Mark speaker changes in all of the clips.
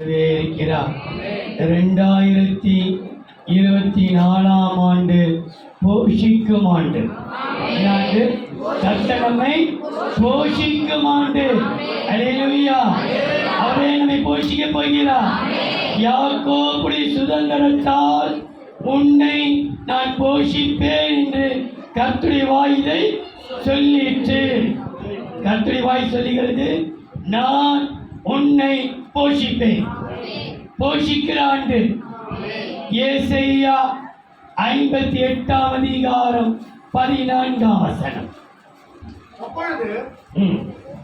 Speaker 1: இருக்கிறார். 2024 ஆண்டு போஷிக்கும் ஆண்டு. கர்த்தர் நம்மை போஷிக்கும் ஆண்டு. அல்லேலூயா. அவரே நம்மை போஷிக்க போகிறார். யாக்கோபுடைய சுதந்திரத்தால் உன்னை நான் போஷிப்பேன் என்று கர்த்தருடைய வாய் இதை சொல்லிற்று. கர்த்தருடைய வாய் சொல்லுகிறது, நான் உன்னை போஷிப்பேன். போஷிக்கிற ஆண்டு. ஏசாயா 58 அதிகாரம் 14 வசனம்.
Speaker 2: அப்பொழுது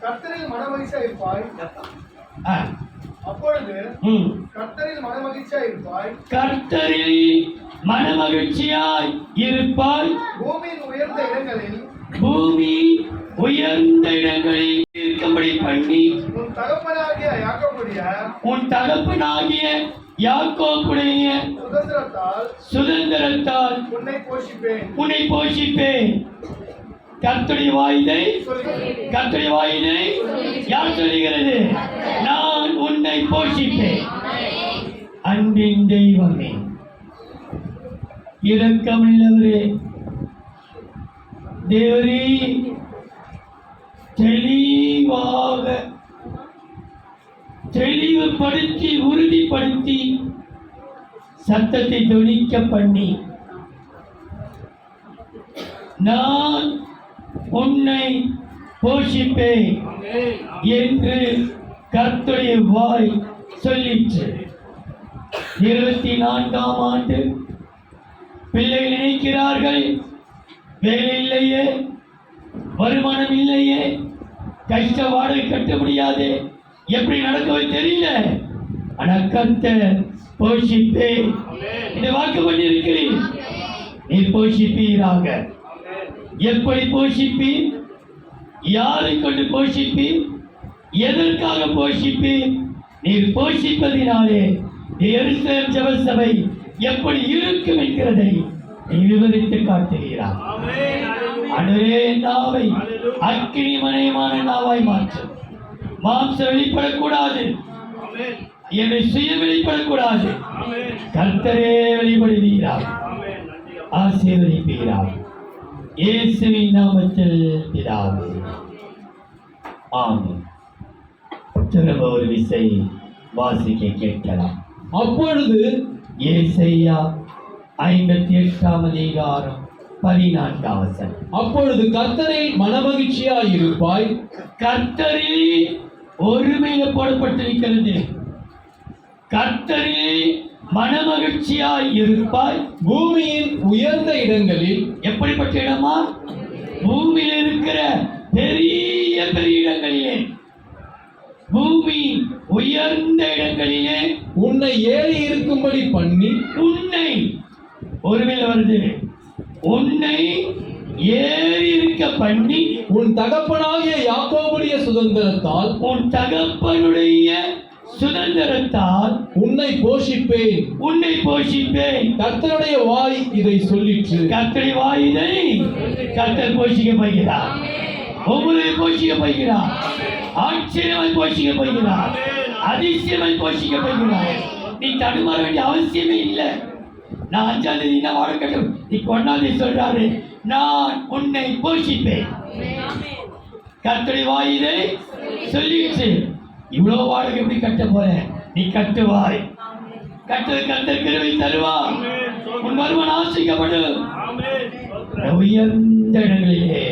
Speaker 2: கர்த்தரில் மனமகிழ்ச்சியா இருப்பாய். கர்த்தரில் மனமகிழ்ச்சியாய் இருப்பாய். பூமி உயர்ந்த இடங்களில் இருக்கும்படி பண்ணி உன் தகப்பனாகிய யாக்கோபுடைய சுதந்திரத்தால் உன்னை போஷிப்பேன். கர்த்தருடைய வாயினை யார் சொல்லுகிறது? நான் உன்னை போஷிப்பேன். அன்பின் தெய்வமே, இரக்கமுள்ளவரே, தேவரே, தெளிவுபடுத்தி உறுதிப்படுத்தி சத்தத்தை தொனிக்க பண்ணி, நான் உன்னை போஷிப்பேன் என்று கர்த்தருடைய வாய் சொல்லிற்று. 24 ஆண்டு பிள்ளைகள் நினைக்கிறார்கள், வேலை இல்லையே, வருமானம் இல்லையே, கஷ்ட வாடகை கட்ட முடியாது, எப்படி நடக்கவே தெரியல. ஆனால் கர்த்தர் போஷிப்பேன் இந்த வாக்கு பண்ணியிருக்கிறேன். நீ போஷிப்பீராக. எப்படி போஷிப்பீர்? யாரை கொண்டு போஷிப்பீர்? எதற்காக போஷிப்பீர்? நீர் போஷிப்பதினாலே எருசலேம் ஜெபசபை எப்படி இருக்கும் என்கிறதை நீ விவரித்து காட்டுகிறார். அன்றே நாவை அக்கினிமயமான நாவாய் மாற்றும். மாம்சம் வெளிப்படக்கூடாது, என்னை சுய வெளிப்படக்கூடாது. கர்த்தரே வெளிப்படுவீரார், ஆசீர்வதிப்பீரார். இயேசுவின் நாமத்தில் பிதாவே, ஆமென். திரும்ப ஒரு விசை வாசிக்க கேட்கலாம்.
Speaker 3: அப்பொழுது
Speaker 1: ஏசாயா 58 அதிகாரம் 14 வசனம்.
Speaker 3: அப்பொழுது கர்த்தரில் மனமகிழ்ச்சியாய் இருப்பாய்.
Speaker 1: கர்த்தரில் ஒருமையில் போடப்பட்டிருக்கிறது. கர்த்தரில் மனமகிழ்ச்சியாய் இருப்பாய்.
Speaker 3: பூமியின் உயர்ந்த இடங்களில்.
Speaker 1: எப்படிப்பட்ட இடமா? பூமியில் இருக்கிற பெரிய பெரிய இடங்களிலே, பூமி உயர்ந்த இடங்களிலே
Speaker 3: உன்னை ஏறி இருக்கும்படி பண்ணி.
Speaker 1: உன்னை ஒருமையில் வருது, உன்னை ஏறி இருக்க பண்ணி.
Speaker 3: உன் தகப்பனாகிய யாக்கோபுடைய சுதந்திரத்தால்.
Speaker 1: உன் தகப்பனுடைய சுதந்திரத்தால்
Speaker 3: உன்னை போஷிப்பேன்.
Speaker 1: உன்னை போஷிப்பேன்.
Speaker 3: கர்த்தருடைய வாய் இதை சொல்லிற்று.
Speaker 1: கர்த்தருடைய வாய் இதை கர்த்தர் போஷிக்க போகிறார். ஒவ்வொரு போஷிக்க போகிறார். ஆச்சரியமாய் போஷிக்க போகிறார். அதிசயமாய் போஷிக்க போகிறார். நீ தடுமாற வேண்டிய அவசியமே இல்லை. நான் 5ஆம் தேதி என்ன வாழ கட்டும், நீ 1ஆம் தேதி சொல்றாரு, நான் உன்னை போஷிப்பேன். கர்த்தருடைய வாய் இதை சொல்லிடுச்சு. இவ்வளவு வாடகை எப்படி கட்ட போற? நீ கட்டுவாய். கர்த்தர் கிருபை தருவார். உன் வருமானம் ஆசிக்கப்படும். உயர்ந்த இடங்களிலே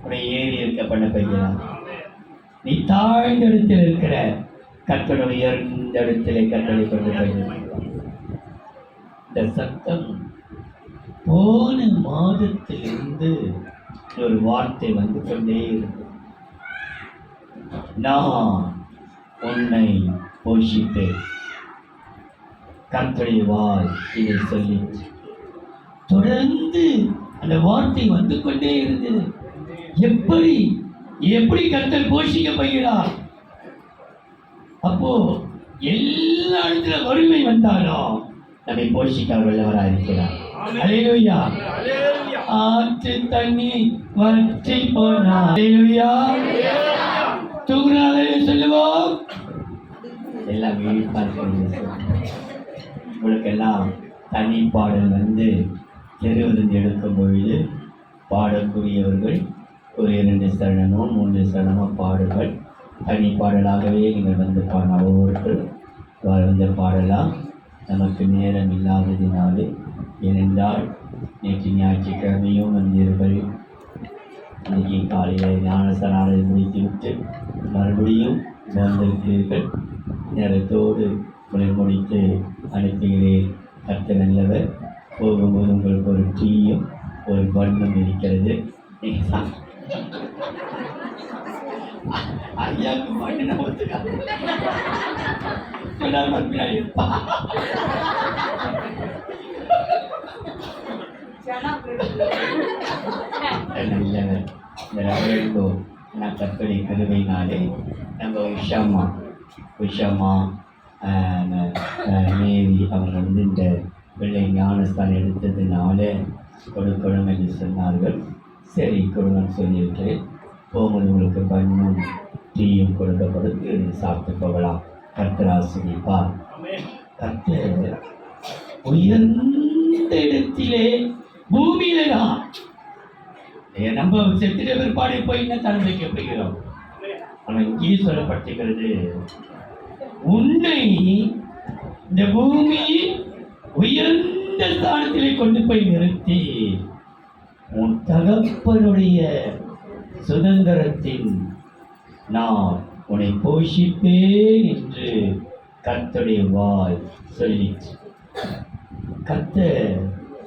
Speaker 1: உன்னை ஏறி இருக்க பண்ண போகிறார். நீ தாழ்ந்த இடத்தில் இருக்கிற கர்த்தர் உயர்ந்த இடத்திலே கர்த்தரை கொண்டு போகிறார். இந்த சத்தம் போன மாதத்திலிருந்து ஒரு வார்த்தை வந்து கொண்டே இருக்கு. நான் உன்னை போஷிப்பேன். கர்த்தருடைய வாய் இதை சொல்லி தொடர்ந்து அந்த வார்த்தை வந்து கொண்டே இருந்தது. எப்படி எப்படி கர்த்தர் போஷிக்க போகிறார்? அப்போ எல்லா இடத்துல வறுமை வந்தாலும் நம்மை போஷிக்க வல்லவராக இருக்கிறார். அல்லேலூயா. ஆற்று தண்ணி வற்றி போனார். அல்லேலூயா. தூங்குனாலே சொல்லுவோம்,
Speaker 2: எல்லாம் விழிப்பாக இருக்கிறது. உங்களுக்கெல்லாம் தனி பாடல் வந்து தெருவிலிருந்து எடுக்கும் பொழுது பாடக்கூடியவர்கள் ஒரு 2 சரணமோ 3 சரணமோ பாடுங்கள். தனி பாடலாகவே நீங்கள் வந்து பாடலாம். ஒவ்வொருத்தரும் வந்து பாடலாம். நமக்கு நேரம் இல்லாததினாலே, ஏனென்றால் நேற்று ஞாயிற்றுக்கிழமையும் வந்தீர்கள். இன்னைக்கு காலையில் ஞானசனாரை முடித்துவிட்டு மறுபடியும் வந்திருக்கிறீர்கள். நேரத்தோடு உங்களை முடித்து அனுப்புகிறேன். கர்த்தர் நல்லவர். போகும்போது உங்களுக்கு ஒரு டீயும் ஒரு பன்னும் இருக்கிறது. ஐயாவுக்கு பண்ணு நம்ம நல்லவர். இந்த ரவரண்டோ நான் கற்பனை கருவைனாலே நம்ம உஷாமா மேரி அவங்க வந்து இந்த பிள்ளை ஞானஸ்தானம் எடுத்ததுனால கொடுக்கணும் என்று சொன்னார்கள். சரி கொடுங்கன்னு சொல்லியிருக்கிறேன். போகும்போது உங்களுக்கு பண்ணும் டீயும் கொடுக்கப்படுது, சாப்பிட்டு போகலாம். கர்த்தர் ஆசீர்வதிப்பார். கர்த்தர் உயர்ந்த இடத்திலே பூமியில தான் நம்ம செத்திட பிற்பாடு போய் என்ன தரம் வைக்கப்படுகிறோம். ஆனால் இங்கே சொல்லப்பட்டிருக்கிறது, உன்னை இந்த பூமியில் உயர்ந்த ஸ்தானத்திலே கொண்டு போய் நிறுத்தி உன் தகப்பனுடைய சுதந்திரத்தின் நான் உன்னை போஷிப்பேன் என்று கர்த்தருடைய வாய் சொல்லிச்சு. கர்த்தர்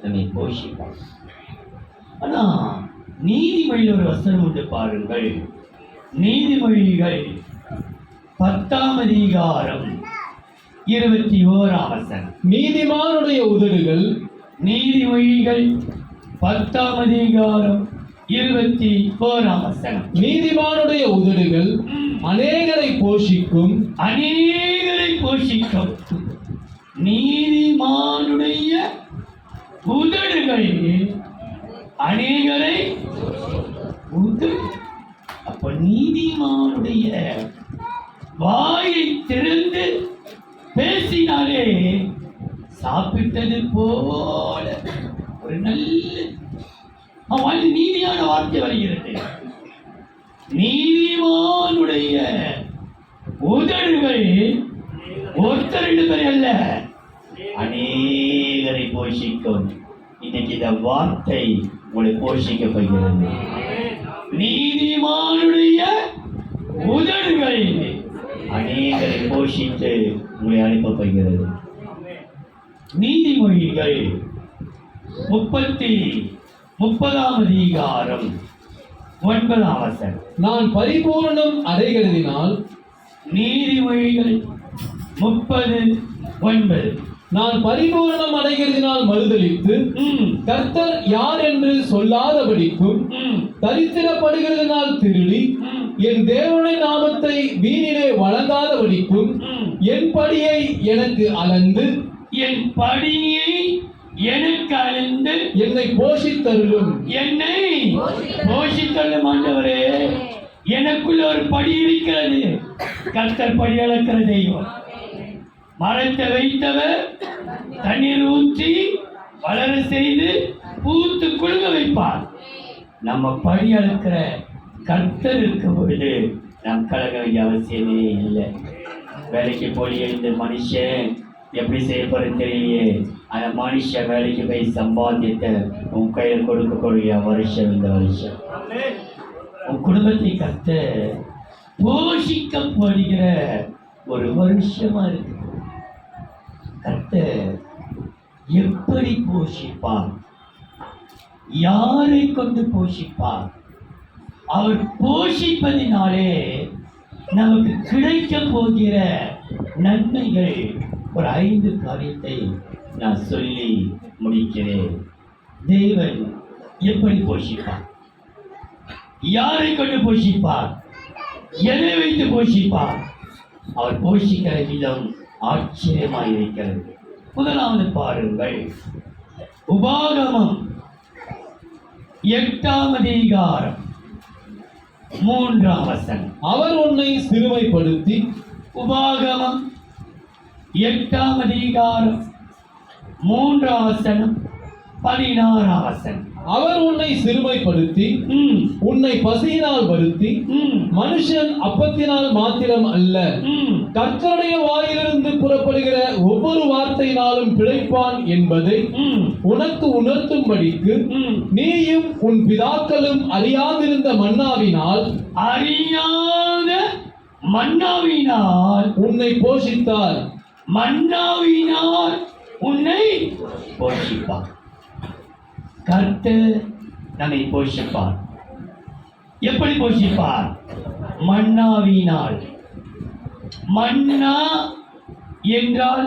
Speaker 2: நம்மை போஷிப்பார். ஆனா நீதிமொழியில் ஒரு வசனம் உண்டு பாருங்கள். நீதிமொழிகள் 10ஆம் அதிகாரம் 21ஆம் வசனம்.
Speaker 3: நீதிமானுடைய உதடுகள்,
Speaker 1: நீதிமொழிகள் 10ஆம் அதிகாரம் 21ஆம் வசனம்.
Speaker 3: நீதிமானுடைய உதடுகள் அநேகரை போஷிக்கும்.
Speaker 1: அநேகரை போஷிக்கும். நீதிமானுடைய உதடுகள் அநேகரை அப்ப நீதிமானுடைய வாயை திறந்து பேசினாலே சாப்பிட்டது போல ஒரு நல்ல அவன் நீதியான வார்த்தை வருகிறது. நீதிமானுடைய உதடுகள் ஒருத்தர் 2 பேர் அல்ல, அநேகரை போஷிக்கும். இன்னைக்கு இந்த வார்த்தை உங்களை போஷிக்கப்படுகிறது. நீதிமானுடைய உதடுகள் அநேகரை போஷித்து உங்களை அனுப்பப்படுகிறது. நீதிமொழிகள் 30ஆம் அதிகாரம் 9ஆம் வசனம்.
Speaker 3: நான் பரிபூரணம் அடைகிறதினால்.
Speaker 1: நீதிமொழிகள் 30:9.
Speaker 3: நான் பரிபூரணம் அடைகிறதினால் மறுதலித்து கர்த்தர் யார் என்று சொல்லாதபடிக்கும், தரித்திரப்படுகிறதினால் திருடி என் தேவனுடைய நாமத்தை வீணிலே வழங்காதபடிக்கும், என் படியை எனக்கு அளந்து என்னை போஷித்தருளும்.
Speaker 1: என்னை போஷித்தருளும். ஆண்டவரே, எனக்குள்ள ஒரு படி இருக்கிறது. கர்த்தர் படி அளக்கிற தெய்வம். மரத்தை வைத்தவர் தண்ணீர் ஊற்றி வளர செய்து பூத்து குலுங்க வைப்பார். நம்ம படி அளக்கிற கர்த்தர் இருக்கும் பொழுது நாம் கலக வேண்டிய அவசியமே இல்லை. வேலைக்கு போய் இந்த மனுஷன் எப்படி செய்யப்படுறது தெரியலையே, அந்த மனுஷன் வேலைக்கு போய் சம்பாதித்த உன் கையில் கொடுக்கக்கூடிய வருஷம் இந்த வருஷம். உன் குடும்பத்தை கர்த்தர் போஷிக்கப்படுகிற ஒரு வருஷமா இருக்கு. கர்த்தர் எப்படி போஷிப்பார்? யாரை கொண்டு போஷிப்பார்? அவர் போஷிப்பதினாலே நமக்கு கிடைக்க போகிற நன்மைகள் ஒரு 5 காரியத்தை நான் சொல்லி முடிக்கிறேன். தேவன் எப்படி போஷிப்பார்? யாரை கொண்டு போஷிப்பார்? எதை வைத்து போஷிப்பார்? அவர் போஷிக்கிற விதம் ஆச்சரியமாக இருக்கிறது. முதலாவது பாருங்கள், உபாகமம் 8ஆம் அதிகாரம் 3ஆம் வசனம்.
Speaker 3: அவர் உன்னை சிறுமைப்படுத்தி.
Speaker 1: உபாகமம் 8ஆம் அதிகாரம் 3ஆம் வசனம் 16ஆம் வசனம்.
Speaker 3: அவர் உன்னை சிறுமைப்படுத்தி
Speaker 1: ம்,
Speaker 3: உன்னை பசியினால் வருத்தி
Speaker 1: ம்,
Speaker 3: மனுஷன் அப்பத்தினால் மாத்திரம் அல்ல
Speaker 1: ம்.
Speaker 3: கர்த்தருடைய வாயிலிருந்து புறப்படுகிற ஒவ்வொரு வார்த்தையினாலும் பிழைப்பான் என்பதை
Speaker 1: ம்,
Speaker 3: உனக்கு உணர்த்தும்படிக்கு
Speaker 1: ம்.
Speaker 3: நீயும் உன் பிதாக்களும் அறியாதிருந்த மன்னாவினால்
Speaker 1: அறியாத மன்னாவினால்
Speaker 3: உன்னை போஷித்தார்.
Speaker 1: மன்னாவினால் உன்னை போஷிப்பார். கர்த்தர் நம்மை போஷிப்பார். எப்படி போஷிப்பார்? மன்னாவினால். மன்னா என்றால்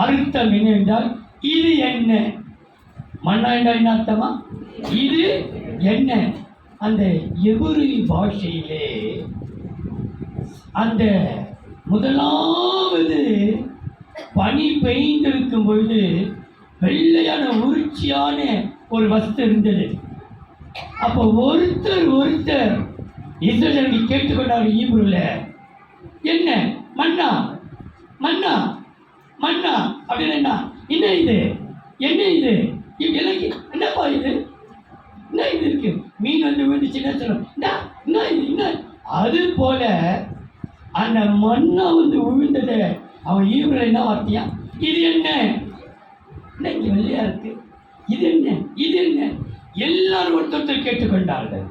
Speaker 1: அர்த்தம் என்ன என்றால் இது என்ன? மன்னா என்றால் என்ன அர்த்தமா? இது என்ன? அந்த எபிரேய பாஷையிலே அந்த முதலாவது பனி பெய்ந்திருக்கும் பொழுது வெள்ளையான உருச்சியான ஒரு வஸ்து இருந்தது. அப்போ ஒருத்தர் இஸ்ரவேலர்கள் கேட்டுக்கொண்டார்கள் ஈப்ரூல, என்ன மன்னா மன்னா மன்னா அப்படின்னு. என்ன இது? என்ன இது? எனக்கு என்னப்பா இது? என்ன இது இருக்கு? மீன் வந்து விழுந்துச்சுன்னா சொல்லும், என்ன இது? என்ன? அது போல அந்த மண்ணா வந்து விழுந்தது. அவன் ஈப்ரூல என்ன வார்த்தையா? இது என்ன? இன்னைக்கு வெள்ளையா இருக்கு, இது என்ன? இது என்ன? எல்லாரும் ஒருத்தர் கேட்டுக்கொண்டார்கள்.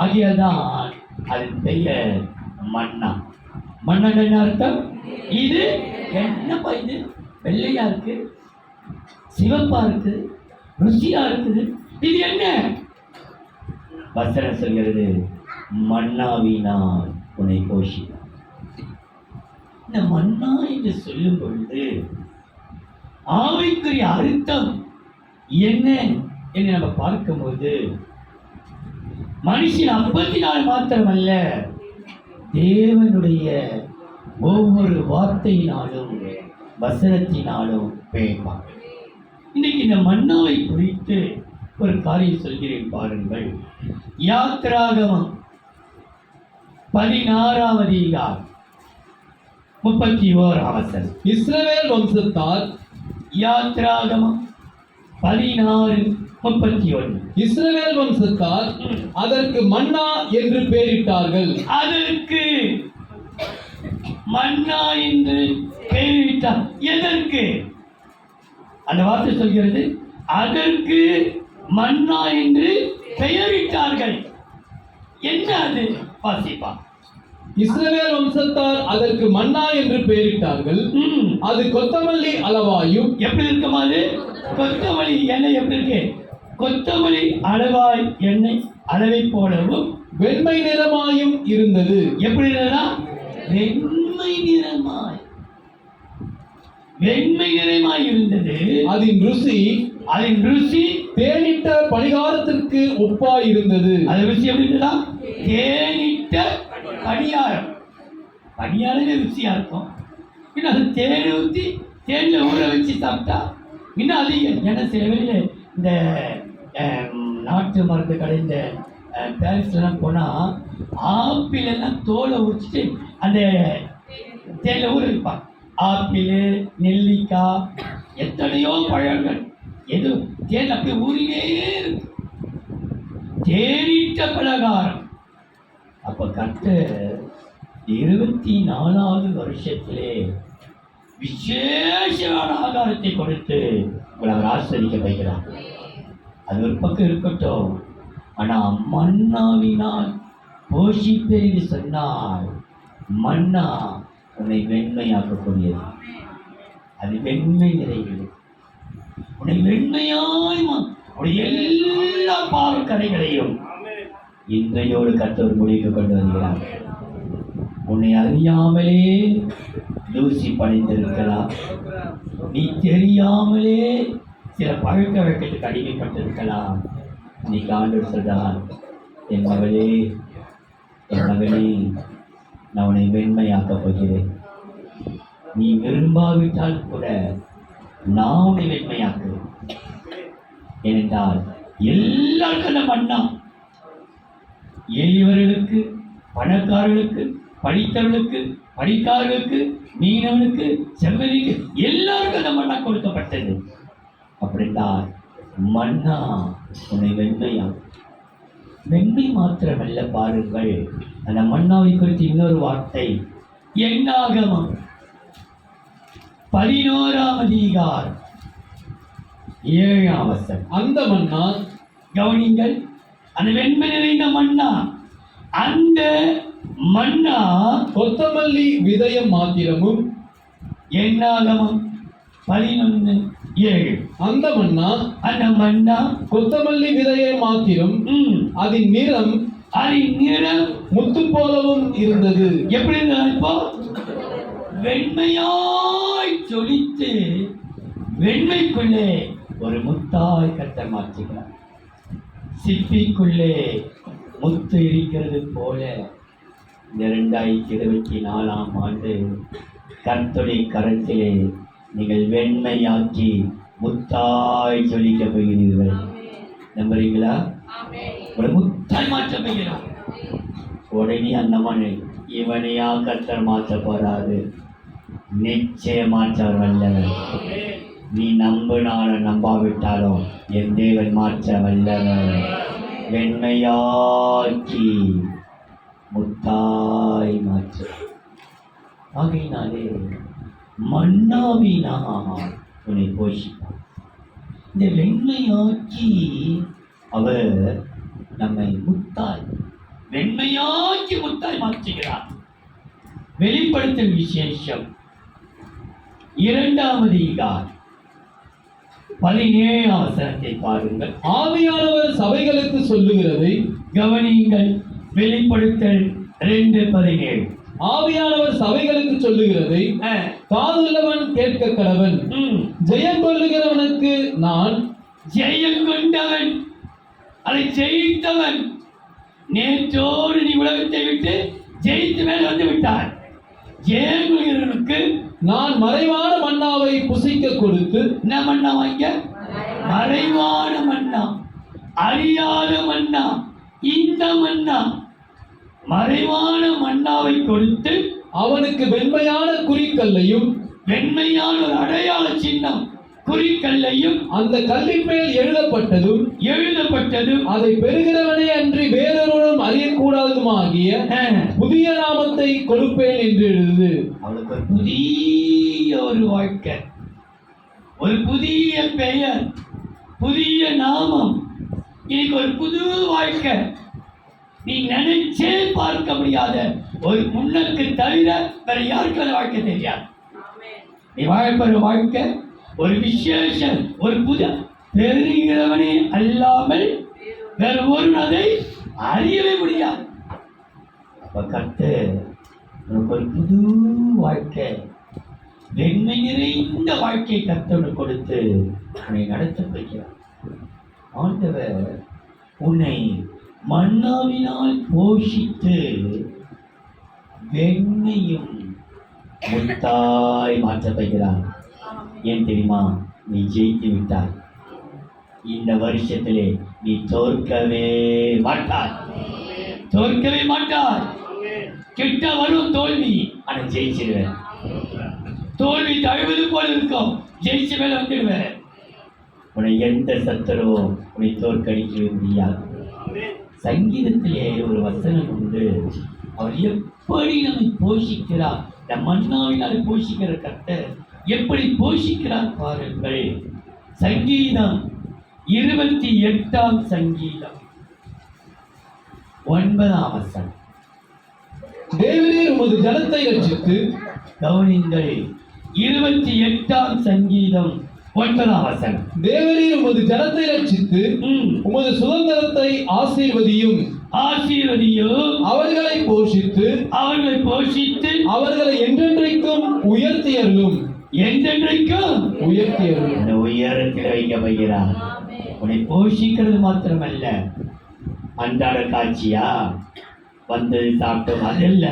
Speaker 1: ஆகியதான் அது பெயர் மன்னா. மன்னா என்ன அர்த்தம்? இது என்னப்பா இது? வெள்ளையா இருக்கு, சிவப்பா இருக்கு, ருசியா இருக்குது, இது என்ன? வசனம் சொல்கிறது, மன்னாவினால் உன்னை போஷித்தார். இந்த மன்னா என்று சொல்லும் பொழுது ஆவிக்குரிய அர்த்தம் என்ன என்று நம்ம பார்க்கும்போது, மனுஷன் அப்பத்தினால் மாத்திரமல்ல, தேவனுடைய ஒவ்வொரு வார்த்தையினாலும் வசனத்தினாலும் பேய்ப்பாங்க. இன்னைக்கு இந்த மன்னாவை குறித்து ஒரு காரியம் சொல்கிறேன் பாருங்கள். யாத்திராகமம் 16ஆம் அதிகாரம் 31ஆம் வசனம்.
Speaker 3: இஸ்ரவேல் வம்சத்தார்
Speaker 1: யாத்திராகமம் 16:31.
Speaker 3: இஸ்ரவேல் வம்சத்தார் அதற்கு மன்னா என்று பெயரிட்டார்கள்.
Speaker 1: அதற்கு மன்னா என்று பெயரிட்டார். எதற்கு? அந்த வார்த்தை சொல்கிறது, அதற்கு மன்னா என்று பெயரிட்டார்கள். என்ன அது? வாசிப்பா.
Speaker 3: இஸ்ரவேல் வம்சத்தார் அதற்கு மன்னா என்று பெயரிட்டார்கள். அது கொத்தமல்லி அளவாயும்.
Speaker 1: எப்படி இருக்குமா? அது கொத்தமல்லி எண்ணெய் எப்படி இருக்கு? கொத்தமல்லி அளவாய் எண்ணெய் அளவை போலவும்
Speaker 3: வெண்மை நிறமாயும் இருந்தது.
Speaker 1: எப்படி இருந்ததா? வெண்மை நிறமாய், வெண்மை நிறமாய் இருந்தது.
Speaker 3: அதன் ருசி தேனிட்ட பணிகாரத்திற்கு ஒப்பாய் இருந்தது.
Speaker 1: அது ருசி எப்படி இருந்ததா? தேனிட்ட பணியாரம். பணியாரமே ருசியா இருக்கும். இன்னும் அது தேன் ஊற்றி தேனில் ஊற வச்சு சாப்பிட்டா இன்னும் அதிகம். ஏன்னா சில வேளையில் இந்த நாட்டு மருந்து கடை இந்த பேரிஸ்லாம் போனால் ஆப்பிள் எல்லாம் தோலை உரிச்சிட்டு அந்த தேனில் ஊற வைப்பாங்க. ஆப்பிள், நெல்லிக்காய், எத்தனையோ பழங்கள் எது தேன் அப்படியே ஊறினே இருக்கு. தேனிட்ட பலகாரம். அப்போ கர்த்தர் 24வது வருஷத்திலே விசேஷமான ஆகாரத்தை கொடுத்து உங்களை அவர் ஆசிரியக்க வைக்கிறார். அது ஒரு பக்கம் இருக்கட்டும். ஆனால் மன்னாவினால் போஷிப்பேன் என்று சொன்னால், மன்னா உன்னை வெண்மையாக்கக்கூடியது. அது வெண்மை நிறைகிறது. உன்னை வெண்மையாய் உன்னுடைய எல்லா பாவக்கரைகளையும் இன்றையோடு கர்த்தர் முடிவுக்கு கொண்டு வருகிறார். உன்னை அறியாமலே தூசி படைந்திருக்கலாம். நீ தெரியாமலே சில பழக்க வழக்கத்துக்கு அடிமைப்பட்டிருக்கலாம். நீ ஆண்டவர் சொல்றார், என் மகளே, என் மகனே, நான் உன்னை வெண்மையாக்கப் போகிறேன். நீ விரும்பாவிட்டால் கூட நான் உன்னை வெண்மையாக்குவேன். ஏனென்றால் எல்லாருக்கும் அந்த மன்னா, எளியவர்களுக்கு, பணக்காரர்களுக்கு, படித்தவர்களுக்கு, படிக்காதவர்களுக்கு, மீனவனுக்கு, செம்மறிக்கு எல்லாருக்கும் அந்த மன்னா கொடுக்கப்பட்டது. அப்படின்னா மன்னா உன்னை வெண்மை மாத்திரமல்ல. பாருங்கள், அந்த மன்னாவை குறித்து இன்னொரு வார்த்தை, எண்ணாகமம் 11ஆம் அதிகாரம் 7ஆம் வசனம்.
Speaker 3: அந்த மன்னா,
Speaker 1: கவனிங்கள், அந்த வெண்மை நிறைந்த மன்னா, அந்த மன்னா
Speaker 3: கொத்தமல்லி விதயம் மாத்திரமும்.
Speaker 1: எண்ணாகமம் 11:7.
Speaker 3: அந்த மன்னா,
Speaker 1: அந்த மன்னா
Speaker 3: கொத்தமல்லி விதயம் மாத்திரம், அதன் நிறம் முத்து போலவும் இருந்தது.
Speaker 1: எப்படி இருந்தது? இப்போ வெண்மையாய் ஜொலித்து வெண்மைக்குள்ளே ஒரு முத்தாய் கர்த்தர் மாற்றுகிறார். சிப்பிக்குள்ளே முத்து இருக்கிறது போல இந்த 2024ஆம் ஆண்டு கர்த்தருடைய கரத்திலே நீங்கள் வெண்மையாக்கி முத்தாய் ஜொலிக்க போகிறீர்கள். நம்புறீங்களா? ஒரு முத்தாய் மாற்ற போகிறார். உடனே அந்த மனை இவனையா கர்த்தர் மாற்ற போறாரு. நிச்சயம் மாற்றவர் வல்லவர். நீ நம்பினாலும் நம்பாவிட்டாலும் என் தேவன் மாற்ற வல்லவர். வெண்மையாக்கி முத்தாய் மாற்ற. ஆகையினாலே மன்னாவினால் உன்னை போஷிப்பார். இந்த வெண்மையாக்கி அவர் நம்மை முத்தாய், வெண்மையாக்கி முத்தாய் மாற்றுகிறார். வெளிப்படுத்தல் விசேஷம் 2ஆம் அதிகாரம் 17ஆம் வசனத்தை பாருங்கள்.
Speaker 3: ஆவியானவர் சபைகளுக்கு சொல்லுகிறதை
Speaker 1: கவனியுங்கள். வெளிப்படுத்தல் 2:17.
Speaker 3: ஆவியானவர் சபைகளுக்கு சொல்லுகிறதை காதுள்ளவன் கேட்க கடவன். ஜெயம் கொள்ளுகிறவனுக்கு நான்,
Speaker 1: ஜெயம் கொண்டவன், அதை ஜெயித்தவன். நேற்றோடு நீ உலகத்தை விட்டு ஜெயித்து மேல் வந்து விட்டார். ஜெயம் கொள்கிறவனுக்கு
Speaker 3: நான் மறைவான மன்னாவை புசிக்க கொடுத்து.
Speaker 1: என்ன மன்னா வாங்க? மறைவான மன்னா, அறியாத மன்னா. இந்த மன்னா, மறைவான மன்னாவை கொடுத்து
Speaker 3: அவனுக்கு வெண்மையான குறிக்கல்லையும்,
Speaker 1: வெண்மையான ஒரு அடையாள சின்னம் குறிக்கல்லையும்,
Speaker 3: அந்த கல்லின் மேல் எழுதப்பட்டதும் அதை பெறுகிறவனே அன்றி வேறொருவனும் அறியக்கூடாததுமாகிய புதிய நாமத்தை கொடுப்பேன் என்று எழுது.
Speaker 1: அவளுக்கு ஒரு புதிய ஒரு வாழ்க்கை, ஒரு புதிய பெயர், புதிய நாமம். இன்னைக்கு ஒரு புது வாழ்க்கை. நீ நினைச்சே பார்க்க முடியாத ஒரு முன்னக்கு தவிர வேற யாருக்கும் அந்த வாழ்க்கை தெரியாது. நீ வாழ்கிற வாழ்க்கை ஒரு விசேஷ, ஒரு புதிய, பெறுகிறவனே அல்லாமல் வேற ஒரு அதை அறியவே முடியாது. அப்ப கர்த்தர் உனக்கு ஒரு புது வாழ்க்கை, வெண்மை நிறைந்த வாழ்க்கையை கர்த்தர் கொடுத்து உன்னை நடத்த வைக்கிறார். ஆண்டவர் உன்னை மன்னாவினால் போஷித்து வெண்மையும் முத்தாய் மாற்ற வைக்கிறார். ஏன் தெரியுமா? நீ ஜெயித்து விட்டாய். இந்த வருஷத்திலே நீ தோற்கவே மாட்டாய், தோற்கவே மாட்டாய். கிட்ட வரும் தோல்வி, ஆனா ஜெயிச்சிருவேன். தோல்வி தழுவது போல இருக்கும், ஜெயிச்சு மேல வந்துடுவேன். உன்னை எந்த சத்தரவும் உன்னை தோற்கடிக்கவே முடியாது. சங்கீதத்திலே ஒரு வசனம் உண்டு. அவர் எப்படி நம்மை போஷிக்கிறார், நம் மன்னாவினால் போஷிக்கிற கர்த்தர் எப்படி போஷிக்கிறார் பாருங்கள். சங்கீதம் 28ஆம் சங்கீதம் 9ஆம் வசனம்.
Speaker 3: தேவரீர் உமது ஜனத்தை ரட்சித்து.
Speaker 1: கவனிங்கள், 28ஆம் சங்கீதம் 9ஆம் வசனம்.
Speaker 3: தேவரீர் உமது ஜனத்தை ரட்சித்து உமது சுதந்திரத்தை ஆசீர்வதியும். அவர்களை போஷித்து அவர்களை என்றென்றைக்கும் உயர்த்தியருளும்.
Speaker 1: என்றென்றைக்கும்
Speaker 3: உயர்த்தியருளும்.
Speaker 1: அந்த உயரத்தில் வைக்கப்படுகிறார். உன்னை போஷிக்கிறது மாத்திரமல்ல, அன்றாட காட்சியா வந்தது சாப்பிட்டோம் அதல்ல,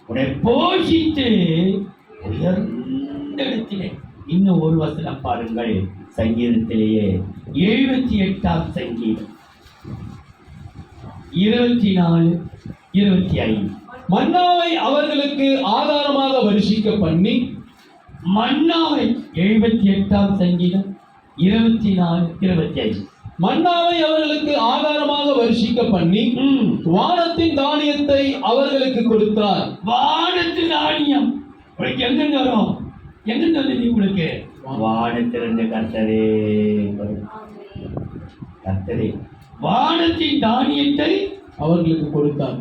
Speaker 1: உன்னை போஷித்து உயர்ந்த இடத்திலே. இன்னும் ஒரு வசனம் பாருங்கள், சங்கீதத்திலேயே 78ஆம் சங்கீதம் 24, 25.
Speaker 3: மன்னாவை அவர்களுக்கு ஆதாரமாக வருஷிக்க பண்ணி
Speaker 1: மன்னாவை 78ஆம் சங்கீதம் 24-25.
Speaker 3: மன்னாவை அவர்களுக்கு ஆதாரமாக வருஷிக்க பண்ணி வானத்தின் தானியத்தை அவர்களுக்கு கொடுத்தார்.
Speaker 1: வானத்து தானியம் உங்களுக்கு எங்கிருந்து வரும்? எங்கிருந்து வந்தது உங்களுக்கு?
Speaker 2: வானத்திலிருந்து கர்த்தரே கர்த்தரே
Speaker 1: வானத்தின் தானியத்தை
Speaker 3: அவர்களுக்கு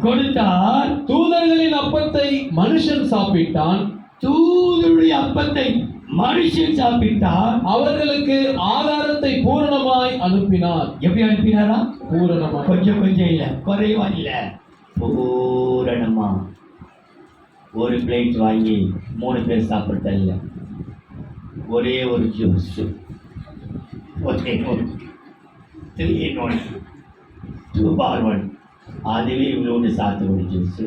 Speaker 1: கொடுத்தார்.
Speaker 3: தூதர்களின் அப்பத்தை மனுஷன் சாப்பிட்டான்.
Speaker 1: தூதருடைய அப்பத்தை மனுஷன் சாப்பிட்டார்.
Speaker 3: அவர்களுக்கு ஆதாரத்தை பூரணமாய் அனுப்பினார்.
Speaker 1: எப்படி அனுப்பினாரா?
Speaker 3: பூரணமாய்.
Speaker 1: கொஞ்சம் இல்ல, குறைவா இல்ல,
Speaker 2: பூரணமா. ஒரு பிளேட் வாங்கி 3 பேர் சாப்பிட்டல்ல, ஒரே ஒரு ஜூஸ், ஒரே ஒரு 3 in 1, 2 bar 1, அதுவே இவ்வளோண்டு சாத்துக்குடி ஜூஸ்.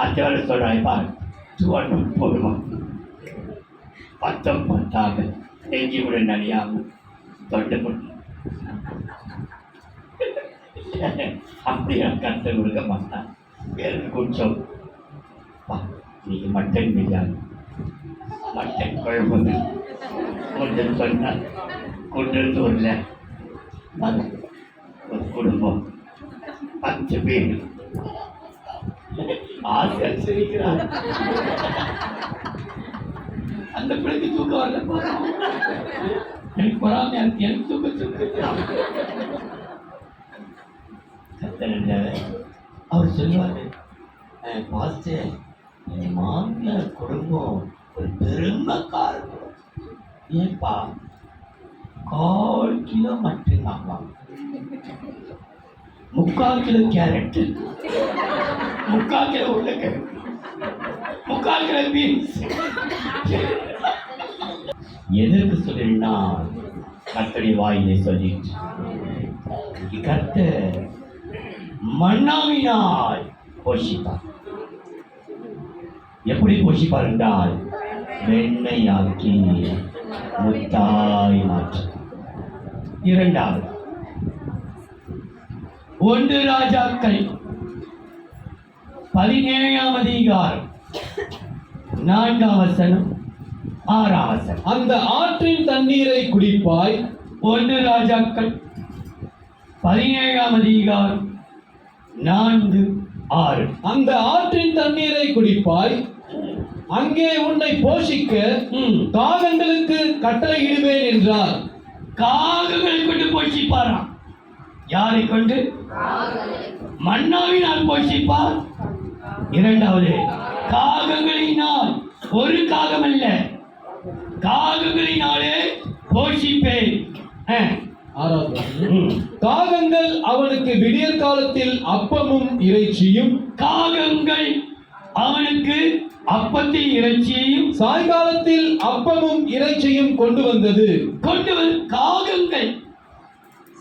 Speaker 2: அத்தோட சொல்கிறாங்க பாரு, 2 போடுமா, 10 நெஞ்சு கூட நனையாம தொண்டை போட்டு அப்படியா கருத்தை கொடுக்க மாட்டான். எனக்கு கொஞ்சம் இன்னைக்கு மட்டன் பிரியாணி, மட்டன் குழம்பு கொண்டு சொன்னார். கொண்டு வரல, ஒரு குடும்பம் 10 பேர் ஆசை சிரிக்கிறார்.
Speaker 1: அந்த பிள்ளைக்கு தூக்கம் வரல. எனக்கு வராம எனக்கு தூக்கம்.
Speaker 2: கத்தன அவர் சொல்லுவாரு, பாஸ்டர் என் மாமியார் குடும்பம் ஒரு பெருமைக்காரர். ஏன்பா 1/4 கிலோ மட்டன் வாங்குவாங்க,
Speaker 1: 3/4 கிலோ கேரட், 3/4 கிலோ உருளைக்கிழங்கு, 3/4 கிலோ பீன்ஸ்.
Speaker 2: எதற்கு சொல்லினா கர்த்தருடைய வாயிலே சொல்லிட்டு கர்த்தர்
Speaker 1: மன்னாவினால்
Speaker 2: போஷிப்பார். எப்படி போஷிப்பார் என்றால் வெண்மையாக்கி முத்தாய் மாற்ற.
Speaker 1: 2வது 1 ராஜாக்கள் 17ஆம் அதிகாரம் 4ஆம் வசனம் 6ஆம் வசனம்.
Speaker 3: அந்த ஆற்றின் தண்ணீரை குடிப்பாய்.
Speaker 1: 1 ராஜாக்கள் 17ஆம் அதிகாரம் 4-6.
Speaker 3: அந்த ஆற்றின் தண்ணீரை குடிப்பாய். அங்கே உன்னை போஷிக்க காகங்களுக்கு கட்டளையிடுவேன் என்றார்.
Speaker 1: காகங்களை கொண்டு போஷிப்பாராம். யாரை கொண்டு? மன்னாவினால் போஷிப்பார். 2வது காகங்களினால், ஒரு காகம் அல்ல, காகங்களினாலே போஷிப்பேன்.
Speaker 3: 6வது காகங்கள் அவனுக்கு விடியற் காலத்தில் அப்பமும் இறைச்சியும்,
Speaker 1: காகங்கள் அவனுக்கு அப்பத்தையும் இறைச்சியையும்,
Speaker 3: சாயங்காலத்தில் அப்பமும் இறைச்சியும் கொண்டு வந்தது.
Speaker 1: காகங்கள்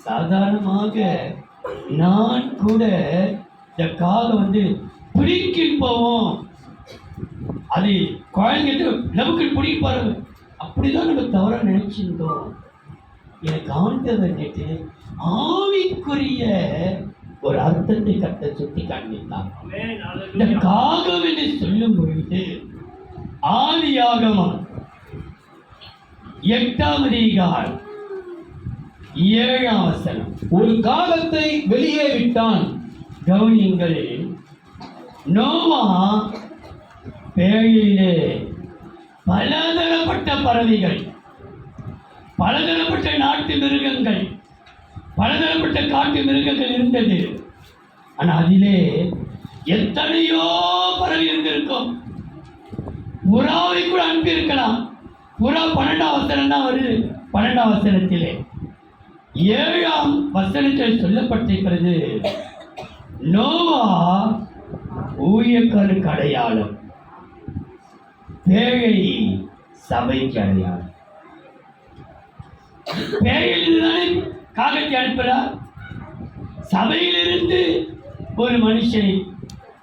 Speaker 1: சாதாரணமாக நான் கூட இந்த காகம் பிடிக்கிட்டு போவோம், அது குழந்தைங்க நமக்கு பிடிப்பாரு, அப்படிதான் நம்ம தவறா நினைச்சிருந்தோம். எனக்கு ஆண்டவர் நேற்று ஆவிக்குரிய ஒரு அர்த்தத்தை கட்ட சுட்டி காண்பித்தார். இந்த காகம் என்று சொல்லும் பொழுது ஆதியாகமம் 8ஆம் அதிகாரம் 7ஆம் வசனம்.
Speaker 3: ஒரு காகத்தை வெளியே விட்டான்.
Speaker 1: கவனியுங்கள், நோவா பேழையிலே பலதரப்பட்ட பறவைகள், பலதரப்பட்ட நாட்டு மிருகங்கள், பலதரப்பட்ட காட்டு மிருகங்கள் இருந்தது. ஆனால் அதிலே எத்தனையோ பறவை இருந்திருக்கும். புறாவை கூட அனுப்பியிருக்கலாம். புறா 12ஆம் வசனம் தான் வருது. 12ஆம் வசனத்திலே 7ஆம் வசனத்தில் சொல்லப்பட்டிருக்கிறது, நோவா ஊழியக்காரருக்கு அடையாளம், பேழை சபைக்கு அடையாளம். பேழையிலிருந்து தானே காகத்தை அனுப்புகிறார், சபையிலிருந்து ஒரு மனுஷனை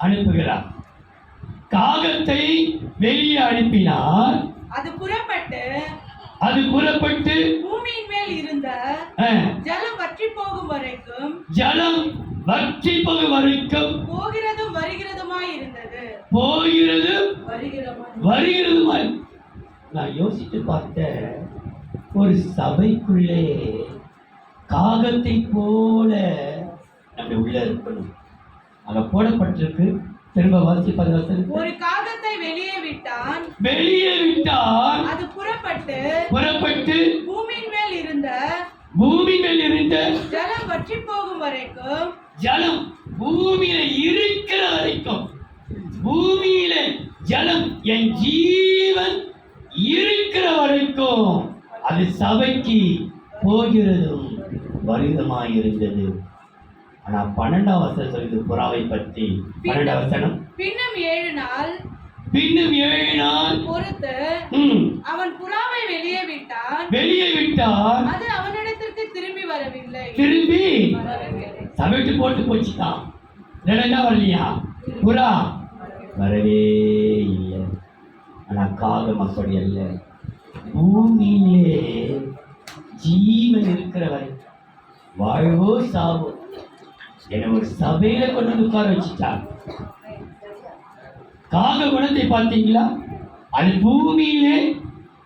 Speaker 1: அனுப்புகிறார். காகத்தை வெளியே அனுப்பினார். அது புறப்பட்டு
Speaker 4: பூமியின் மேல் இருந்த ஜலம் வற்றி போகும் வரைக்கும்
Speaker 1: போகிறதும் வருகிறதுமாய் இருந்தது. போகிறது
Speaker 4: வருகிறவன்
Speaker 1: வருகிறதுமாய். நான் யோசித்து பார்த்தேன், ஒரு சபைக்குள்ளே காகத்தை போல நம்ம உள்ள இருக்கணும். அங்க போடப்பட்டிருக்கு. திரும்ப வாசிப்பது வசனம்.
Speaker 4: ஒரு காகத்தை வெளியே விட்டான்,
Speaker 1: வெளியே விட்டால்
Speaker 4: அது புறப்பட்டு
Speaker 1: புறப்பட்டு
Speaker 4: பூமியின் மேல் இருந்த
Speaker 1: பூமி மேல் இருந்த
Speaker 4: ஜலம் வற்றி போகும் வரைக்கும்,
Speaker 1: ஜலம் பூமியில இருக்கிற வரைக்கும், பூமியில ஜலம் என் ஜீவன் இருக்கிற வரைக்கும் அது சபைக்கு போகிறதும் வருதமாய் இருந்தது. ஆனா 12ஆம் வசனம் சொல்லுது புறாவை பற்றி. 12ஆம் வசனம்,
Speaker 4: பின்னும் 7 நாள்
Speaker 1: பின்னும் 7 நாள்
Speaker 4: பொறுத்து அவன் புறாவை வெளியே விட்டான்,
Speaker 1: வெளியே விட்டால்
Speaker 4: அது அவனிடத்திற்கு திரும்பி வரவில்லை.
Speaker 1: திரும்பி சமைட்டு போட்டு போச்சுதான். என்ன வரலையா? புறா வரவே இல்லை. ஆனா காகம் அப்படி அல்ல. பூமியிலே ஜீவன் இருக்கிற வரை, வாழ்வோ சாவோ, என்னை ஒரு சபையில கொண்டு வந்து உட்கார வச்சுட்டாங்க. காக குணத்தை பார்த்தீங்களா? அது பூமியிலே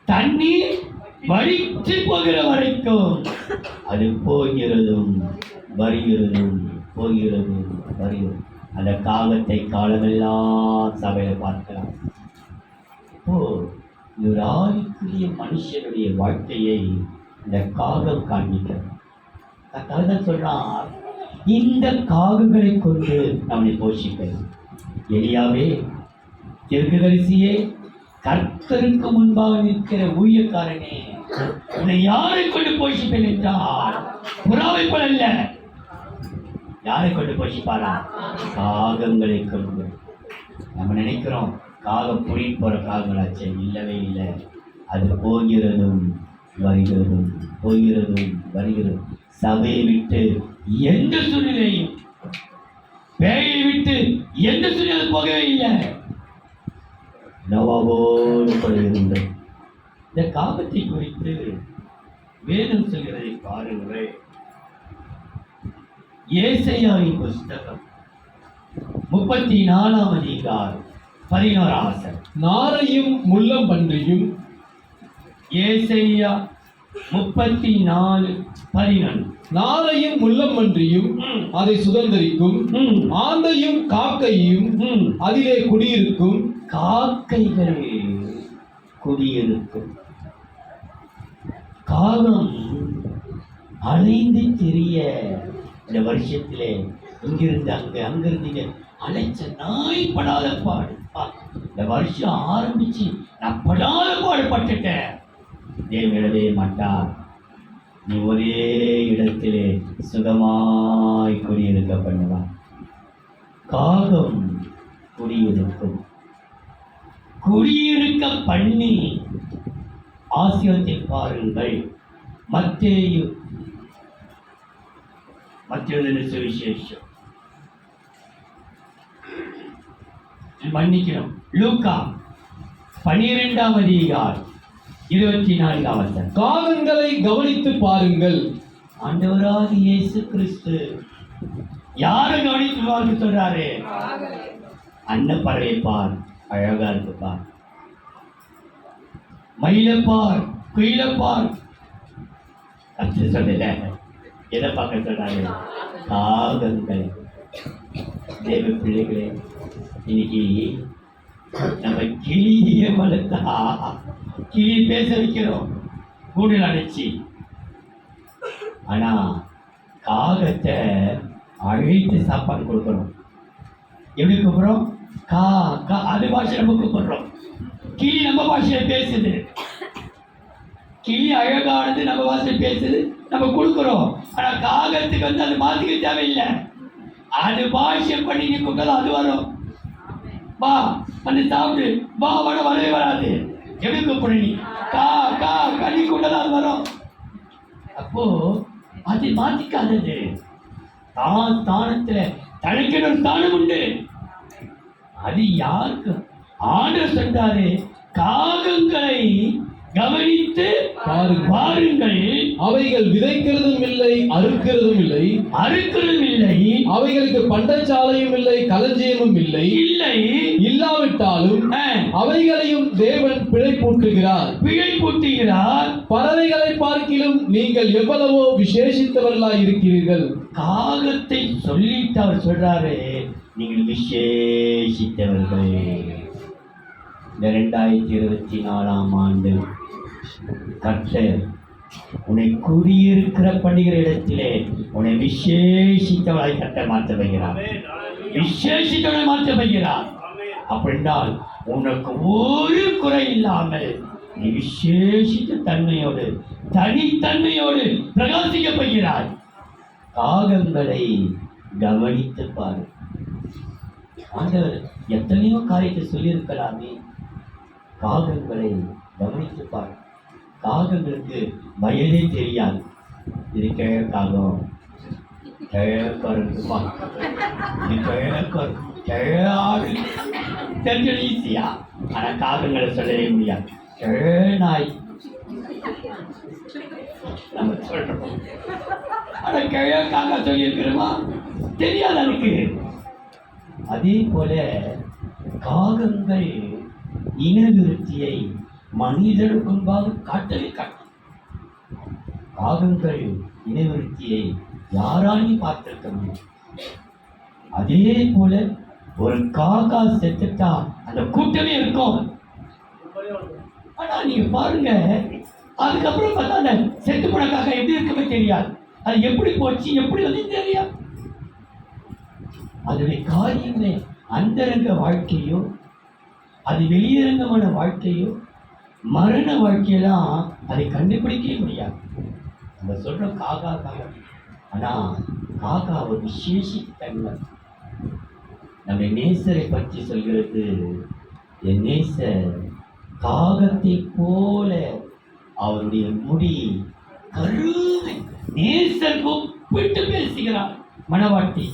Speaker 1: தண்ணீர் வழித்து போகிற வரைக்கும் அது போகிறதும் வருகிறதும் போகிறதும் வருகிறதும். அந்த காகத்தை காலமெல்லாம் சபையில பார்க்கலாம். இப்போ ஒரு ஆவிக்குரிய மனுஷனுடைய வாழ்க்கையை இந்த காகம் காண்பிக்கிறது. கர்த்தர் சொல்றார், இந்த காகங்களை கொண்டு நம்மை போஷிப்பேன். எலியாவே, தீர்க்கதரிசியே, கர்த்தருக்கு முன்பாக நிற்கிற ஊழியக்காரனே, உன்னை யாரை கொண்டு போஷிப்பேன் என்றால் புறாவை போல அல்ல. யாரை கொண்டு போஷிப்பாரா? காகங்களை கொண்டு. நம்ம நினைக்கிறோம் காகம் புரியும் போற காகங்களாச்சே. இல்லவே இல்லை. அது போகிறதும் வருகிறதும் போகிறதும் வருகிறதும். சபையை விட்டு எந்த சூழ்நிலையும், பேயை விட்டு எந்த சூழ்நிலை போகவே இல்லை. நோவாவோடு கொள்கின்ற இந்த காகத்தை குறித்து வேதம் சொல்கிறதை பாருங்கள். ஏசாயாவின் புஸ்தகம் 34ஆம் அதிகாரம் 11ஆம் வசனம்.
Speaker 3: நாரையும் முள்ளம் பன்றியும்.
Speaker 1: ஏசாயா 34:11.
Speaker 3: நாரையும் முள்ளம் பன்றியும் அதை சுதந்தரிக்கும், ஆந்தையும் காக்கையும் அதிலே குடியிருக்கும்.
Speaker 1: காக்கைகள் குடியிருக்கும். காகம் அலைந்து திரிய இந்த வருஷத்திலே இங்கிருந்து அங்கிருந்து அலைச்ச நாய் படாத பாடு. இந்த வருஷம் ஆரம்பிச்சு நான் படாத பாடுபட்டுட்டேன். தேவன் விடவே மாட்டார். நீ ஒரே இடத்திலே சுகமாய் குடியிருக்க பண்ணுவார். காகம் குடியிருக்கும். குடியிருக்க பண்ணி ஆசீர்வதித்து பாருங்கள். மத்தேயு சுவிசேஷம் மன்னிக்கணும், லூக்கா 12ஆம் அதிகாரம் 24ஆம் வசனம்.
Speaker 3: காகங்களை கவனித்து பாருங்கள்.
Speaker 1: ஆண்டவராகிய இயேசு கிறிஸ்து யாரை கவனித்து பார்க்க சொல்றாரு? அன்னப்பறவை பார், அழகா இருக்கு பார். மயிலப்பார், குயிலப்பார். அப்படி சொல்லல. எதை பார்க்க சொல்றாரு? காகங்கள். தேவ பிள்ளைகளே, இன்னைக்கு நம்ம கிளியை வளர்த்தா கிளி பேச வைக்கிறோம் கூண்டில் அடைச்சி. ஆனா காகத்தை அழைத்து சாப்பாடு கொடுக்குறோம். எப்படி கூப்பிடுறோம்? கா கா. அது பாஷை நம்ம கூப்பிடுறோம். கிளி நம்ம பாஷையில பேசுது. கிளி அழகானது, நம்ம பாஷையில் பேசுது, நம்ம கொடுக்குறோம். ஆனா காகத்துக்கு அது மாத்திக்க தேவையில்லை. அது பாஷை பண்ணி நீ கூப்பிட்டாலும் அது வரும். வா வந்து சாப்பிடு, வா வட வரவே வராது. எப்படி கூப்பிடு? நீ கா கா கனி கூப்பிட்டாலும் அது வரும். அப்போ அது மாத்திக்காதது. தான் ஸ்தானத்துல தனக்கு ஒரு ஸ்தானம் உண்டு. அது யாருக்கு? ஆண்டவர் சொன்னாரு, காகங்களை கவனித்து
Speaker 3: பாருங்கள்.
Speaker 1: பாருங்கள்.
Speaker 3: அவைகள் விதைக்கிறதும் இல்லை, அறுக்கிறதும் இல்லை.
Speaker 1: அறுக்கிறதும் இல்லை,
Speaker 3: அவைகளுக்கு பண்டச்சாலையும் இல்லை, களஞ்சியமும் இல்லை.
Speaker 1: இல்லை.
Speaker 3: இல்லாவிட்டாலும் அவைகளையும் தேவன் பிழைப்பூட்டுகிறார்.
Speaker 1: பிழை பூட்டுகிறார்.
Speaker 3: பறவைகளை பார்க்கிலும் நீங்கள் எவ்வளவோ விசேஷித்தவர்களாய் இருக்கிறீர்கள்.
Speaker 1: காகத்தை சொல்லிட்டு அவர் சொல்றாரு, நீங்கள் விசேஷித்தவர்கள். இந்த 2024ஆம் ஆண்டு கர்த்தர் உன்னை குடியிருக்கிற பண்ணுகிற இடத்திலே உன்னை விசேஷித்தவளாய் கர்த்தர் மாற்ற வைக்கிறார். விசேஷித்தவளை மாற்ற வைக்கிறார். அப்படின்னால் உனக்கு ஒரு குறை இல்லாமல் நீ விசேஷித்த தன்மையோடு தனித்தன்மையோடு பிரகாசிக்க போகிறாய். காகங்களை கவனித்து பாரு. ஆண்டவர் எத்தனையோ காரியத்தை சொல்லியிருக்கலாமே. காகங்களை கவனித்து பாரு. காகங்களுக்கு வயதே தெரியாது. இது கிழக்காகம், கிழக்கருப்பா, இது கிழக்கரு, கிழாடு தெரிஞ்சது ஈஸியா. ஆனா காகங்களை சொல்லவே முடியாது. கிழநாய் நம்ம சொல்றோம். ஆனா கிழக்காக சொல்லியிருக்கிறோமா தெரியாது அதுக்கு. அதே போல காகங்கள் இனவிருத்தியை மனிதனுக்கு முன்பாக காட்டவே காட்டும். காகங்கள் இனவிருத்தியை யாராலையும் பார்த்திருக்க முடியும். அதே போல ஒரு காக்கா செத்துட்டா அந்த கூட்டமே இருக்கும். ஆனா நீங்க பாருங்க, அதுக்கப்புறம் பார்த்தா அந்த செத்து போன காக்கா எப்படி இருக்குமே தெரியாது. அது எப்படி போச்சு, எப்படி வந்து தெரியாது. அதனுடைய காரியங்களே அந்தரங்க வாழ்க்கையோ அது வெளியரங்கமான வாழ்க்கையோ மரண வாழ்க்கையெல்லாம் அதை கண்டுபிடிக்கவே முடியாது. நம்ம சொல்ற காக்கா காக்கா, ஆனா காக்கா ஒரு விசேஷத்தன்மை. நம்ம நேசரை பற்றி சொல்கிறது, என் நேசர் காகத்தை போல அவருடைய முடி கருமை. நேசர் கூப்பிட்டு பேசுகிறார் மணவாட்டி.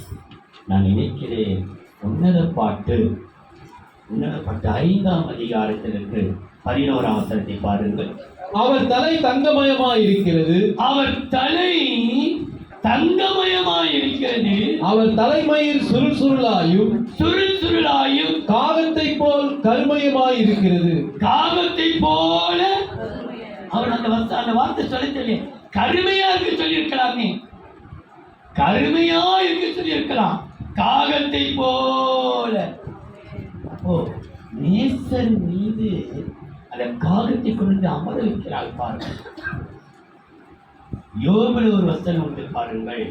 Speaker 1: நான் நினைக்கிறேன் உன்னத பாட்டு 5ஆம் அதிகாரத்திற்கு 11ஆம் வசனத்தை பாருங்கள்.
Speaker 3: அவர் தலை தங்கமயமாய் இருக்கிறது.
Speaker 1: அவர் தலை தங்கமயமாய் இருக்கிறது.
Speaker 3: அவர் தலைமயிர் சுருள் சுருளாயும்
Speaker 1: சுருள் சுருளாயும்
Speaker 3: காகத்தை போல் கருமயமாய் இருக்கிறது.
Speaker 1: காகத்தை போல அவர் அந்த வார்த்தை சொல்லி கருமையா இருக்கு சொல்லியிருக்கலாமே. கருமையா இருக்கு சொல்லியிருக்கலாம். காகத்தை போல. ஓ, நேசர் மீது அந்த காகத்தை கொண்டு அமர வைக்கிறாள் பாருங்கள். யோபில் ஒரு வசனம் உண்டு பாருங்கள்.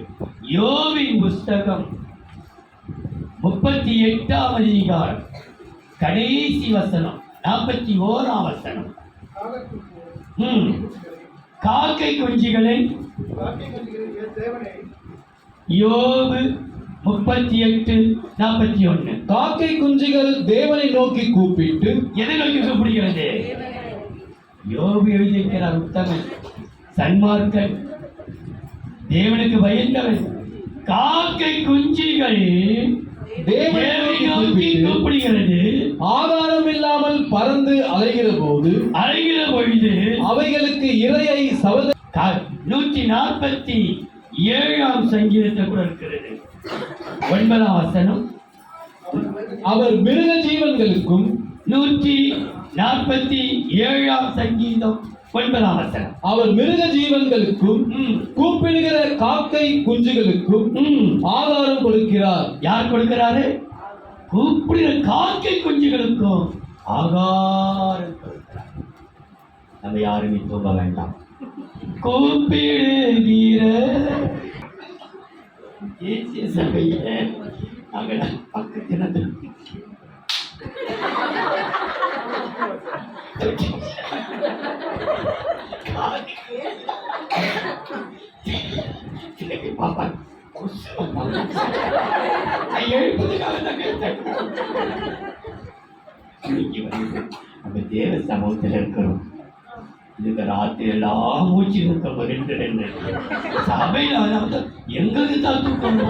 Speaker 1: யோபின் புஸ்தகம் 38ஆம் அதிகாரம் கடைசி வசனம் 41ஆம் வசனம். காக்கை குஞ்சுகளை யோபு 38:41.
Speaker 3: காக்கை குஞ்சுகள் தேவனை நோக்கி கூப்பிட்டு.
Speaker 1: எதை நோக்கி கூப்பிடுகிறது? யோபு எழுதியிருக்கிறார். உத்தமன், சன்மார்க்கன், தேவனுக்கு பயந்தவன். காக்கை குஞ்சுகள் தேவனை நோக்கி கூப்பிடுகிறது. ஆதாரம் இல்லாமல் பறந்து அலைகிற பொழுது அவைகளுக்கு இரையை 147ஆம் சங்கீதத்தை கூட இருக்கிறது. 9ஆம் வசனம். அவர் மிருக ஜீவன்களுக்கும் 147ஆம் சங்கீதம் 9ஆம் வசனம். அவர் மிருக ஜீவன்களுக்கும் கூப்பிடுகிற காக்கை குஞ்சுகளுக்கும் ஆதாரம் கொடுக்கிறார். யார் கொடுக்கிறாரு? கூப்பிடுகிற காக்கை குஞ்சுகளுக்கும் ஆகாரம் கொடுக்கிறார். நம்ம யாருமே தூங்க வேண்டாம். கூப்பிடுகிற தேசிய சபையில நாங்கள் பக்கத்தில் பாப்பா நம்ம தேவ சமூகத்தில் இருக்கிறோம். இதுக்கு ராத்திரி எல்லாம் மூச்சு இருக்கோம். 2 சபையில வந்து எங்களுக்கு தான் தூக்கம்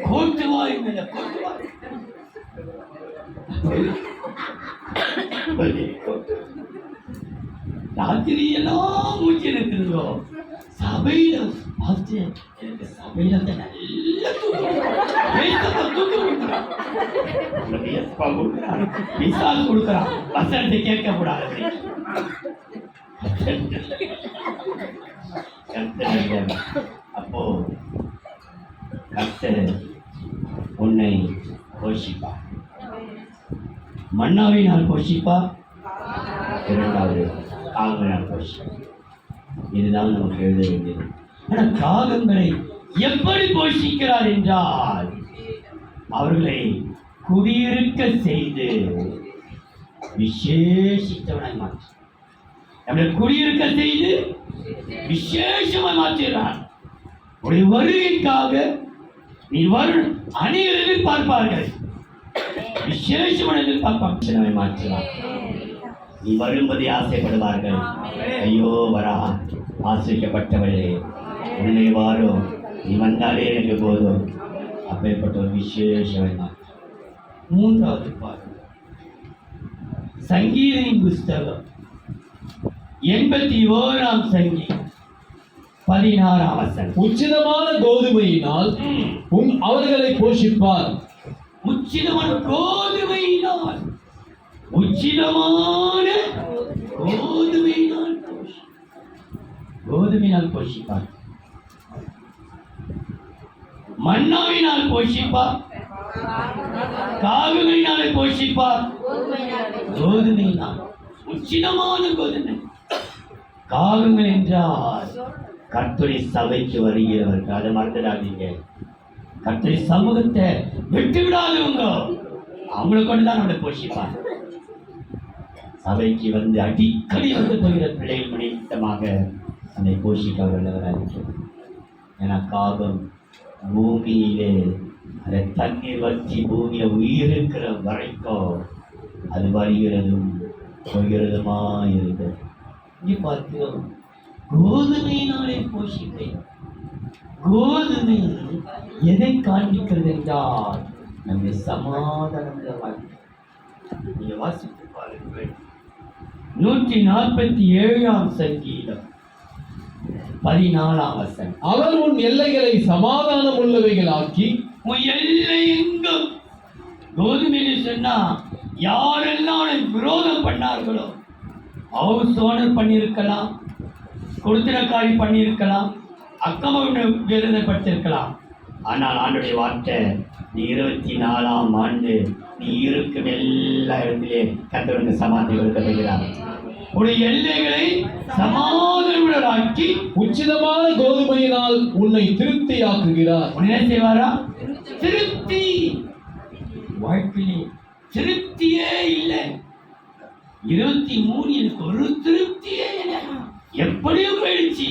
Speaker 1: கோட்டுவா எங்களை கோட்டுவா. ராத்திரி எல்லாம் மூச்சு இருக்குதுங்கோ. சபையில பார்த்து எனக்கு சபையில வந்து நல்ல தூக்கம் கொடுக்குறான். விசால் கொடுக்குறான். வசனத்தை கேட்க கூடாது. அப்போ கர்த்தர் உன்னை போஷிப்பார். மன்னாவினால் போஷிப்பார். இரண்டாவது காகங்களால் போஷிப்பார். இதுதான் நமக்கு எழுத வேண்டியது. ஆனால் காகங்களை எப்படி போஷிக்கிறார் என்றால் அவர்களை குடியிருக்க செய்து விசேஷித்தவனாய் மாற்றி நம்மளை குடியிருக்க செய்து விசேஷமாய் மாற்றுகிறார். ஒரு வருகைக்காக நீ வரும் அநேகர் எதிர்பார்ப்பார்கள். விசேஷமான எதிர்பார்ப்பாக மாற்றுகிறார். நீ வரும்படி ஆசைப்படுவார்கள். ஐயோ வரா ஆசிரிக்கப்பட்டவர்களே, உள்ளே வாரும், நீ வந்தாலே எனக்கு போதும். அப்பேற்பட்ட ஒரு விசேஷமான மூன்றாவது பாருங்கள், சங்கீதத்தின் புஸ்தகம் 81ஆம் சங்கீதம் 16ஆம் வசனம்.
Speaker 3: உச்சிதமான கோதுமையினால் அவர்களை போஷிப்பார்.
Speaker 1: உச்சிதமான கோதுமையினால், உச்சிதமான கோதுமையினால் போஷிப்பார். மன்னாவினால் போஷிப்பார். காகங்களினாலே போஷிப்பார். கோதுமையினால், உச்சிதமான கோதுமை. காகங்கள் என்றால் கர்த்தருடைய சபைக்கு வருகிறவர்கள். அதை மறந்துடாதீங்க. கர்த்தருடைய சமூகத்தை விட்டு விடாதவங்க, அவங்களை கொண்டுதான் நம்மளை போஷிப்பார். சபைக்கு வந்து அடிக்கடி வந்து போகிற பிள்ளைகள் நிமித்தமாக அதை போஷிக்க வல்லவராக. ஏன்னா காகம் பூமியிலே அதை தண்ணீர் வச்சு பூமியை உயிரிருக்கிற வரைக்கும் அது வருகிறதும் போகிறதுமா இருந்தது. இங்கே பார்க்கிறோம், கோதுமையினாலே போஷிப்பேன். கோதுமை எதை காண்பிக்கிறது என்றால் நம்முடைய சமாதானத்தை வாழ்க்கை. நீங்க வாசித்து பாருங்கள். 147ஆம் சங்கீதம் 14ஆம் வசனம்.
Speaker 3: அவர் உன் எல்லைகளை சமாதானம் உள்ளவைகளாக்கி,
Speaker 1: உன் எல்லை எங்கும். கோதுமைன்னு சொன்னா யாரெல்லாம் விரோதம் பண்ணார்களோ, ஹவுஸ் ஓனர் பண்ணியிருக்கலாம், கொடுத்திரக்காரி பண்ணியிருக்கலாம், அக்கம விருதப்பட்டிருக்கலாம். ஆனால் ஆண்டுடைய வார்த்தை, நீ 24ஆம் ஆண்டு நீ இருக்கும் எல்லா இடத்திலே கர்த்தருக்கு சமாதானம் கொடுக்கப்படுகிறார். உடைய எல்லைகளை சமாதானமாக்கி
Speaker 3: உச்சிதமான கோதுமையினால் உன்னை திருப்தியாக்குகிறார்.
Speaker 1: என்ன செய்வாரா? திருப்தி. வாழ்க்கையிலே திருப்தியே இல்லை. 23 எனக்கு ஒரு திருப்தியே இல்லை, எப்படியும் போயிடுச்சு.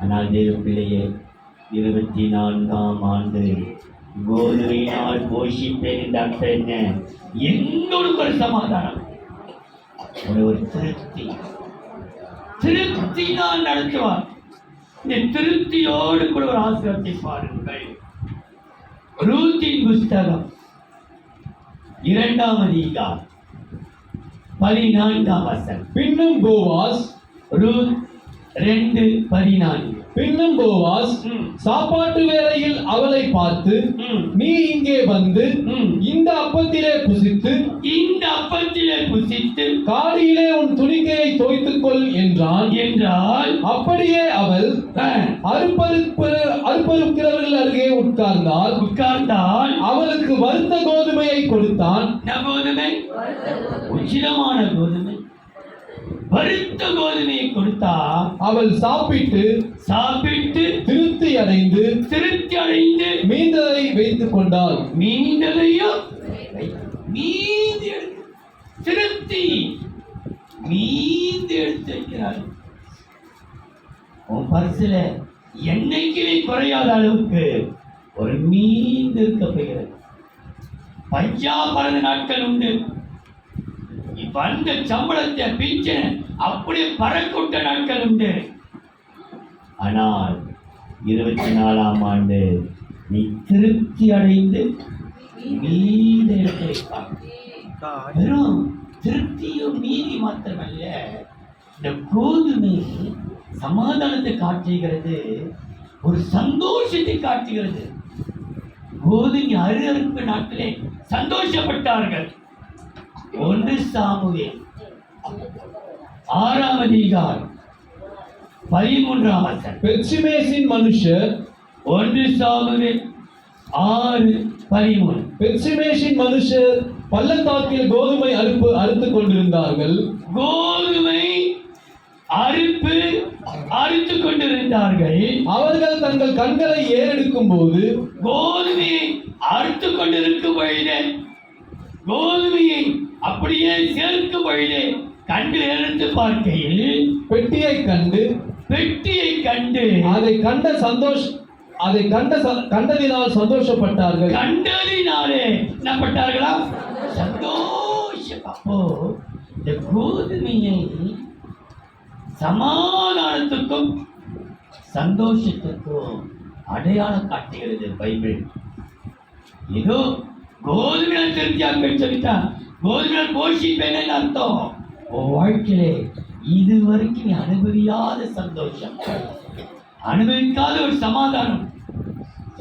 Speaker 1: ஆனால் தேவ பிள்ளையே, 24ஆம் ஆண்டு கோதுமையினால் போஷிப்பேன் என்ற அர்த்தம் என்ன? எங்களுக்கு ஒரு சமாதானம், ஒரு திருப்தி. திருப்தினால் நடத்துவார். இந்த திருப்தியோடு கூட ஒரு ஆசிரியத்தை பாருங்கள். ரூத்தின் புஸ்தகம் 2ஆம் அதிகாரம் 14ஆம் வசனம்.
Speaker 3: பின்னும் போவாஸ்,
Speaker 1: ரூத் 2:14.
Speaker 3: பின்னும் போவாஸ் சாப்பாட்டு வேளையில் அவளை பார்த்து, நீ இங்கே வந்து இந்த அப்பத்திலே புசித்து காடியிலே உன் துணிக்கையை தோய்த்துக் கொள் என்றால், அப்படியே அவள் அறுப்பறுக்கிறவர்கள் அருகே உட்கார்ந்தால் அவளுக்கு வறுத்த கோதுமையை கொடுத்தான்.
Speaker 1: கோதுமை, உச்சிதமான கோதுமை, வறுத்த கோதுமையை கொடுத்தா
Speaker 3: அவள் சாப்பிட்டு திருப்தி அடைந்து மீந்ததை வைத்துக் கொண்டாள்.
Speaker 1: மீந்ததையும் திருப்தி மீந்து எடுத்து வைக்கிறாள். உன் பரிசுல என்னைக்குமே குறையாத அளவுக்கு ஒரு மீந்து இருக்க போகிறது. பஞ்சா பறந்த நாட்கள் உண்டு. வந்த சம்பளத்தை பிஞ்சனை அப்படியே பறக்கூட்ட நாட்கள் உண்டு. ஆனால் 24ஆம் ஆண்டு நீ திருப்தி அடைந்து மீத எடுத்து வைப்பார். வெறும் திருப்தியும் மீதி மாத்திரமல்ல, இந்த கோதுமை சமாதானத்தை காட்டுகிறது, ஒரு சந்தோஷத்தை காட்டுகிறது. கோதுமை அறுவறுப்பு நாட்களே சந்தோஷப்பட்டார்கள். 1 சாமுவேல் 6ஆம் அதிகாரம் 13ஆம் வசனம்.
Speaker 3: பெத்ஷிமேசின் மனுஷர்
Speaker 1: 1 சாமுவேல் 6:13.
Speaker 3: பெத்ஷிமேசின் மனுஷர் பள்ளத்தாக்கில் கோதுமை அறுத்து கொண்டிருந்தார்கள்.
Speaker 1: கோதுமை அறுத்து கொண்டிருந்தார்கள்.
Speaker 3: அவர்கள் தங்கள் கண்களை ஏறெடுக்கும் போது,
Speaker 1: கோதுமையை அறுத்து கொண்டிருக்கும் பொழுது, கோதுமையை அப்படியே சேர்க்கும் பொழுது கண்கள் எடுத்து பார்க்கையில்
Speaker 3: பெட்டியை கண்டு அதை கண்டதினால் சந்தோஷப்பட்டார்கள்.
Speaker 1: கண்டதினாலே என்ன பட்டார்களா? சந்தோஷம். அப்போ இந்த கோதுமையை சமாதானத்துக்கும் சந்தோஷத்துக்கும் அடையாளம் காட்டுகிறது பைபிள். ஏதோ கோதுமையை திருப்தியாக சொல்லித்தான் கோதுமையை போஷிப்பேன்னு அர்த்தம். உன் வாழ்க்கையிலே இதுவரைக்கும் நீ அனுபவியாத சந்தோஷம், அனுபவிக்காத ஒரு சமாதானம்,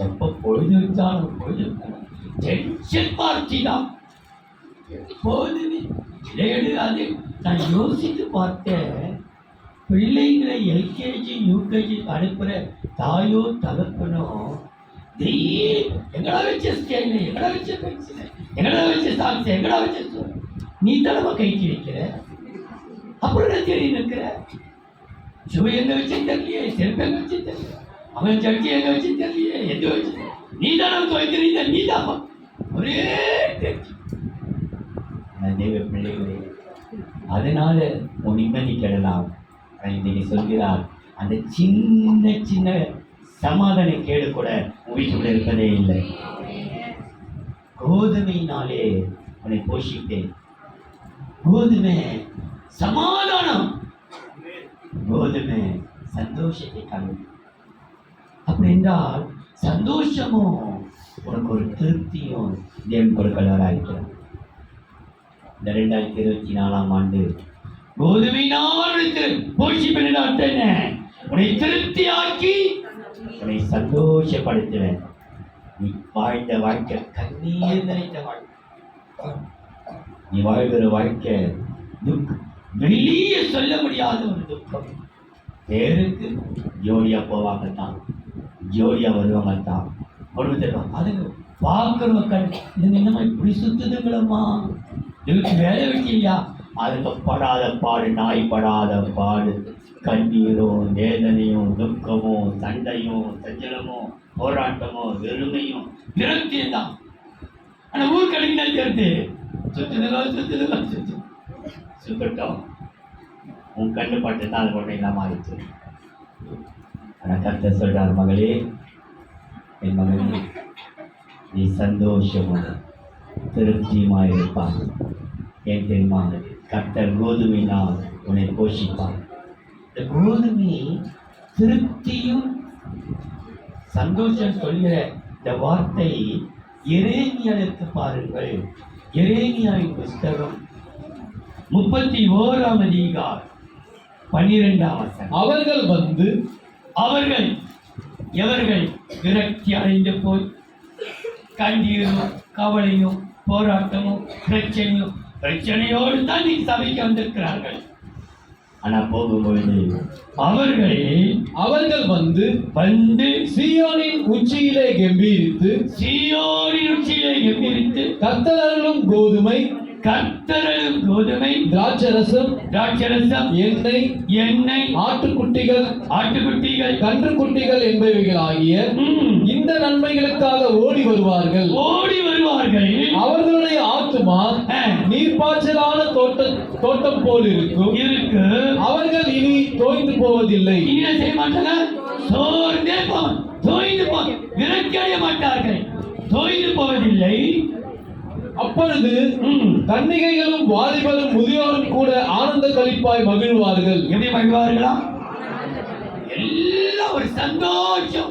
Speaker 1: எப்ப பொழுது வச்சாலும் டென்ஷன் பார்ட்டி தான் எப்போதுமே. அது நான் யோசித்து பார்த்தேன். பிள்ளைங்களை எல்கேஜி யூகேஜி அனுப்புற தாயோ தகப்பனோ எங்கடா வச்ச ஸ்கேல், எங்கடா வச்ச பென்சில், எங்கடா வச்ச சாக்ஸ், எங்கடா வச்ச நீ தலைமை கைக்கு வைக்கிற, அப்புறம் என்ன தெரியும் இருக்கிற ஷூ எங்க வச்சு தெரியலையே, செருப்பு எங்க வச்சு தெரியல, அவன் ஜட்ஜி எங்க வச்சு தெரியலையே, எங்க வச்சு நீ தானே துவைக்கிறீங்க, நீ தான் ஒரே தெய்வ பிள்ளைகளே. அதனால உன் நிம்மதி கெடலாம். இன்னைக்கு சொல்கிறார், அந்த சின்ன சின்ன சமாதான கேடு கூட வீட்டுக்குள்ள இருப்பதே இல்லை. கோதுமையினாலே உன்னை போஷித்தேன். கோதுமை சமாதானம், கோதுமை சந்தோஷத்தை காணும். அப்படி என்றால் சந்தோஷமும் உனக்கு ஒரு திருப்தியும் தேவன் கொடுக்கிறவராயிருக்கிறார். இந்த 2024ஆம் ஆண்டு கோதுமையினால் போஷிப்பேன் அர்த்தம் உன்னை திருப்தியாக்கி உன்னை சந்தோஷப்படுத்துவேன். நீ வாழ்ந்த வாழ்க்கை கண்ணீர் நிறைந்த வாழ்க்கை, நீ வாழ்கிற வாழ்க்கை துக்கம், வெளியே சொல்ல முடியாத ஒரு துக்கம். பேருக்கு ஜோடியா போவாங்க தான், ஜோடியா வருவாங்க தான், குடும்பத்தில் அதுங்க பார்க்குறவங்க கண் இது என்னமா இப்படி சுத்துதுங்களம்மா, இதுக்கு வேலை வைக்கலையா, அதுக்கு படாத பாடு, நாய் படாத பாடு, கண்ணீரும் வேதனையும் துக்கமும் சண்டையும் சஞ்சலமும் போராட்டமும் வெறுமையும் விரக்தியும் தான். ஆனால் ஊர் கடைக்கு சேர்த்து சுத்தட்டும், உன் கண்ணு பட்டு தான் அது கொண்டு இல்லாம ஆயிடுச்சு. ஆனால் கர்த்தர் சொல்றார், மகளே, என் மகளே, நீ சந்தோஷமும் திருப்தியுமாய் இருப்பார். ஏன் தெரியுமா? கர்த்தர் கோதுமையினால் உன்னை போஷிப்பார். இந்த கோதுமை திருப்தியும் சந்தோஷம் சொல்கிற இந்த வார்த்தை எரேமியாவிற்கு பாருங்கள். எரேமியாவின் புஸ்தகம் 31ஆம் அதிகாரம் 12ஆம் வசனம். அவர்கள் எவர்கள் விரக்தி அடைந்து போய் கண்ணீரும் கவலையும் போராட்டமும் பிரச்சனையோடு தான் நீ சபைக்கு வந்திருக்கிறார்கள். ஆனா போகும்பொழுது அவர்கள் வந்து
Speaker 3: சீயோனின் உச்சியிலே கெம்பீரித்து கர்த்தரருளும் கோதுமை திராட்சரசம் எண்ணெய் ஆட்டுக்குட்டிகள் கன்றுக்குட்டிகள் என்பவைகளாகிய இந்த நன்மைகளுக்காக ஓடி வருவார்கள். அவர்களுடைய ஆத்துமா நீர்ப்பாய்ச்சலான தோட்டம் போல் இருக்கும். அவர்கள் இனி தோய்ந்து போவதில்லை.
Speaker 1: தோய்ந்து போவதில்லை.
Speaker 3: அப்பொழுது கன்னிகைகளும் வாலிபரும் முதியோரும் கூட ஆனந்த களிப்பாய் மகிழ்வார்கள்.
Speaker 1: எப்படி மகிழ்வார்களா? எல்லாம் ஒரு சந்தோஷம்.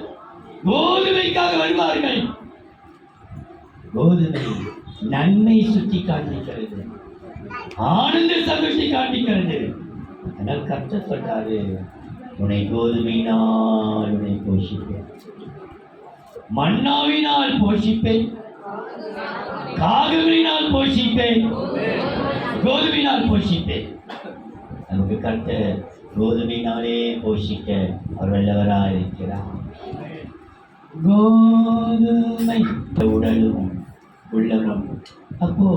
Speaker 1: கோதுமைக்காக வருவார்கள். கோதுமை நன்மை சுட்டி காண்பிக்கிறது, ஆனந்த சந்தோஷத்தை காண்பிக்கிறது. அதனால் கர்த்தர் சொல்றாரு, உன்னை கோதுமையினால் உன்னை போஷிப்பேன், மன்னாவினால் போஷிப்பேன், காகங்களினால் போஷிப்பேன், கோதுமையினால் போஷிப்பேன். நமக்கு கர்த்தர் கோதுமையினாலே போஷிக்க அவர் வல்லவராக இருக்கிறார். கோதுமை உடலும் உள்ளமும். அப்போ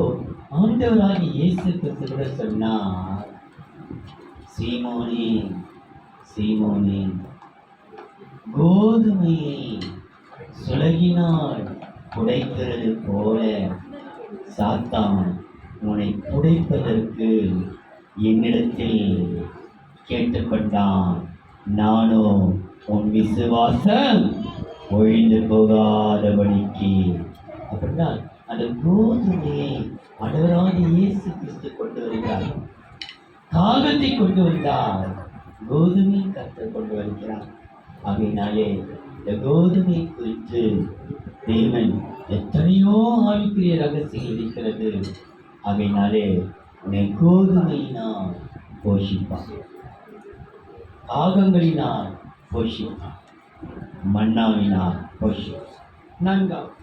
Speaker 1: ஆண்டவராகிய இயேசு கிறிஸ்து கூட சொன்னார், சீமோனே சீமோனே, கோதுமையை சுலகினால் புடைக்கிறது போல சாத்தான் உன்னை புடைப்பதற்கு என்னிடத்தில் கேட்டுக்கொண்டான். நானோ உன் விசுவாசம் ஒழிந்து போகாதபடிக்கு. அப்படின்னா அந்த கோதுமையை ஆண்டவராகிய இயேசு கிறிஸ்து கொண்டு வருகிறார். காகத்தை கொண்டு வந்தார், கோதுமை கர்த்தர் கொண்டு வருகிறார். ஆகையினாலே இந்த கோதுமை குறித்து தேவன் எத்தனையோ ஆவிக்குரிய ரகசியம் இருக்கிறது. ஆகையினாலே உன்னை கோதுமையினால் போஷிப்பான், காகங்களினால் போஷிப்பான், மன்னாவினால் போஷிப்பான். நான்காவது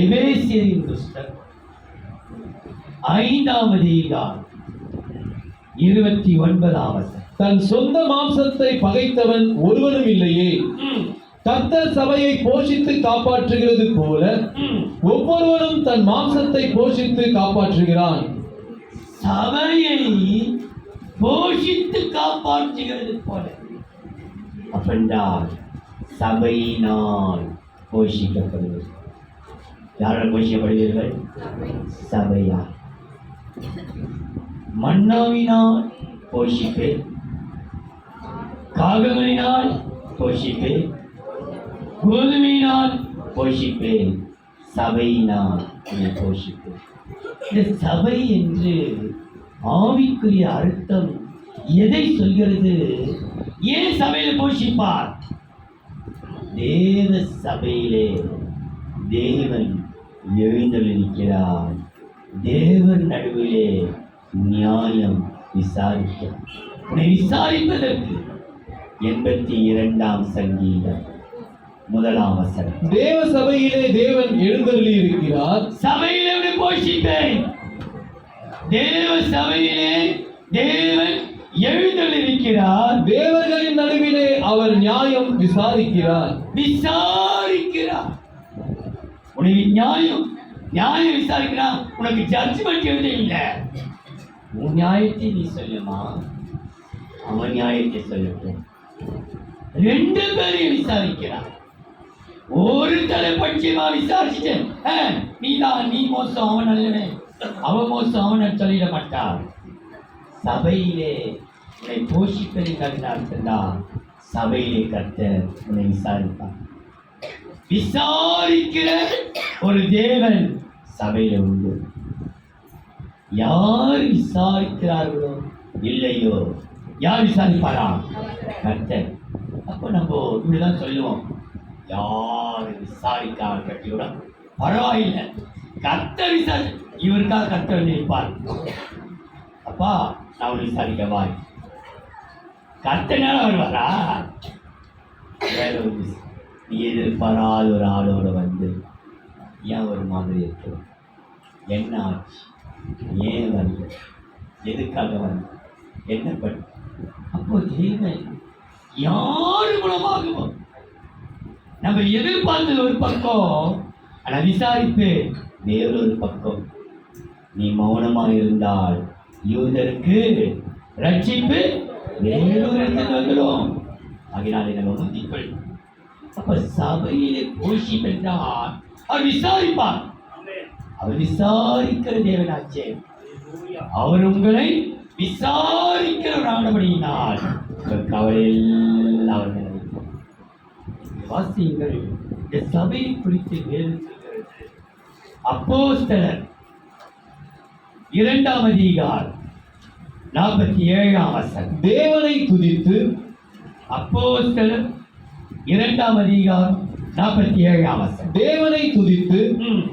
Speaker 1: எபேசியரின் புஸ்தகம் 5ஆம் அதிகாரம் 29ஆம் வசனம்.
Speaker 3: தன் சொந்த மாம்சத்தை பகைத்தவன் ஒருவனும் இல்லையே, கர்த்தர் சபையை போஷித்து காப்பாற்றுகிறது போல ஒவ்வொருவனும் தன் மாம்சத்தை போஷித்து காப்பாற்றுகிறான்.
Speaker 1: சபையை போஷித்து காப்பாற்றுகிறது போல. அப்படின்றால் சபையினால் போஷிக்கப்படுவது. யாரால் போஷிக்கப்படுவீர்கள்? சபையால். மன்னாவினால் போஷிப்பேன், காகங்களினால் போஷிப்பேன், கோதுமையினால் போஷிப்பேன், சபையினால் போஷிப்பேன். இந்த சபை என்று ஆவிக்குரிய அர்த்தம் எதை சொல்கிறது? ஏன் சபையில போஷிப்பார்? தேவ சபையிலே தேவன் எழுந்தருளியிருக்கிறார். தேவன் நடுவிலே நியாயம் விசாரிக்க. உன்னை விசாரிப்பதற்கு 82ஆம் சங்கீதம் 1ஆம் வசனம்.
Speaker 3: தேவ சபையிலே தேவன் எழுந்தருளி இருக்கிறார்.
Speaker 1: சபையிலே உன்னை போஷிப்பேன். தேவ சபையிலே தேவன் எழுந்தருளியிருக்கிறார்.
Speaker 3: தேவர்களின் நடுவிலே அவர் நியாயம் விசாரிக்கிறார்.
Speaker 1: விசாரிக்கிறார். உனக்கு நியாயம் விசாரிக்கிறான். உனக்கு ஜட்ஜ்மெண்ட் எழுத இல்லை. உன் நியாயத்தை நீ சொல்லுமா, அவன் நியாயத்தை சொல்லட்டும். 2 பேரையும் விசாரிக்கிறான். ஒரு தலைப்பட்சமா விசாரிச்சுட்டு நீ மோசம் அவன் நல்லவன், அவன் மோசம் அவன் சொல்லிட மாட்டார். சபையிலே உன்னை போஷிப்பதை அர்த்தம்தான். சபையிலே கர்த்தர் உன்னை விசாரிப்பார். விசாரிக்கிற ஒரு தேவன் சபையில உண்டு. யார் விசாரிக்கிறார்களோ இல்லையோ, யார் விசாரிப்பாரா? கர்த்தர். அப்போ நம்ம இப்படிதான் சொல்லுவோம், யார் விசாரிக்கார் கட்டி கூட பரவாயில்லை, கர்த்தர் விசாரி, இவருக்காக கர்த்தர் நிற்பார். அப்பா நான் விசாரிக்க வாய், கர்த்தனால வருவாரா? நீ எதிர்பாராத ஒரு ஆளோட வந்து ஏன் ஒரு மாதிரி இருக்கு, என்ன ஆச்சு, ஏன் வந்து, எதுக்காக வந்து, என்ன பண்ண? அப்போ தேவன் யாரு மூலமாகவும் நம்ம எதிர்பார்த்தது ஒரு பக்கம், ஆனா விசாரிப்பு வேறொரு பக்கம். நீ மௌனமாக இருந்தால் யூதருக்கு ரட்சிப்பு வேறொரு இடத்துல வந்துடும். அதனாலே நம்ம முந்திக்கொள். அப்ப சபையிலே போஷிப் என்றால் அவர் விசாரிப்பார். அவர் விசாரிக்கிற தேவனாச்சே. அவர் உங்களை விசாரிக்கிறவரானபடியினால் கவலையில் அவர் வாசியுங்கள். இந்த சபையை குறித்து வேறு சொல்கிறது. அப்போஸ்தலர் 2ஆம் அதிகாரம் 47ஆம் வசனம்.
Speaker 3: தேவனை துதித்து.
Speaker 1: அப்போஸ்தலர் 2ஆம் அதிகாரம் 47ஆம் வசனம்.
Speaker 3: தேவனை துதித்து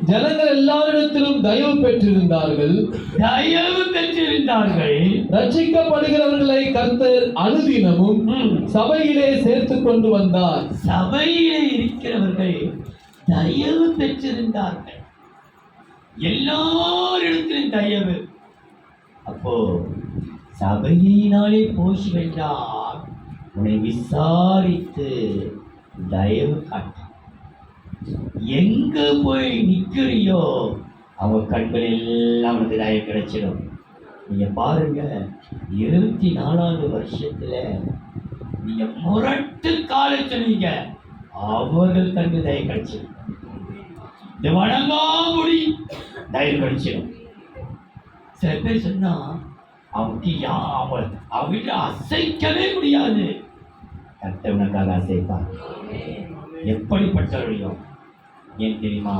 Speaker 3: ஜனங்கள் எல்லாரிடத்திலும் தயவு பெற்றிருந்தார்கள்.
Speaker 1: தயவு பெற்றிருந்தார்கள்.
Speaker 3: ரட்சிக்கப்படுகிறவர்களை கர்த்தர் அனுதினமும் சபையிலே சேர்த்துக் கொண்டு வந்தார்.
Speaker 1: சபையிலே இருக்கிறவர்கள் தயவு பெற்றிருந்தார்கள். எல்லாரிடத்திலும் தயவு. அப்போ சபையினாலே போஷிக்கின்றார். உன்னை விசாரித்து தயவு காட்ட எங்க போய் நிக்கிறியோ அவங்க கண்கள் எல்லாம் உனக்கு தயவு கிடைச்சிடும். நீங்க பாருங்க, 24வது வருஷத்துல நீங்க முரட்டு கால சொன்னீங்க, அவர்கள் கண்டு தயவு கிடைச்சிடும். இந்த வணங்காமுடி தயவு கிடைச்சிடும். சில பேர் சொன்னா அவங்க வீட்டை அசைக்கவே முடியாது. கர்த்தர் உனக்காக அசைப்பார். எப்படிப்பட்டவரையும் ஏன் தெரியுமா?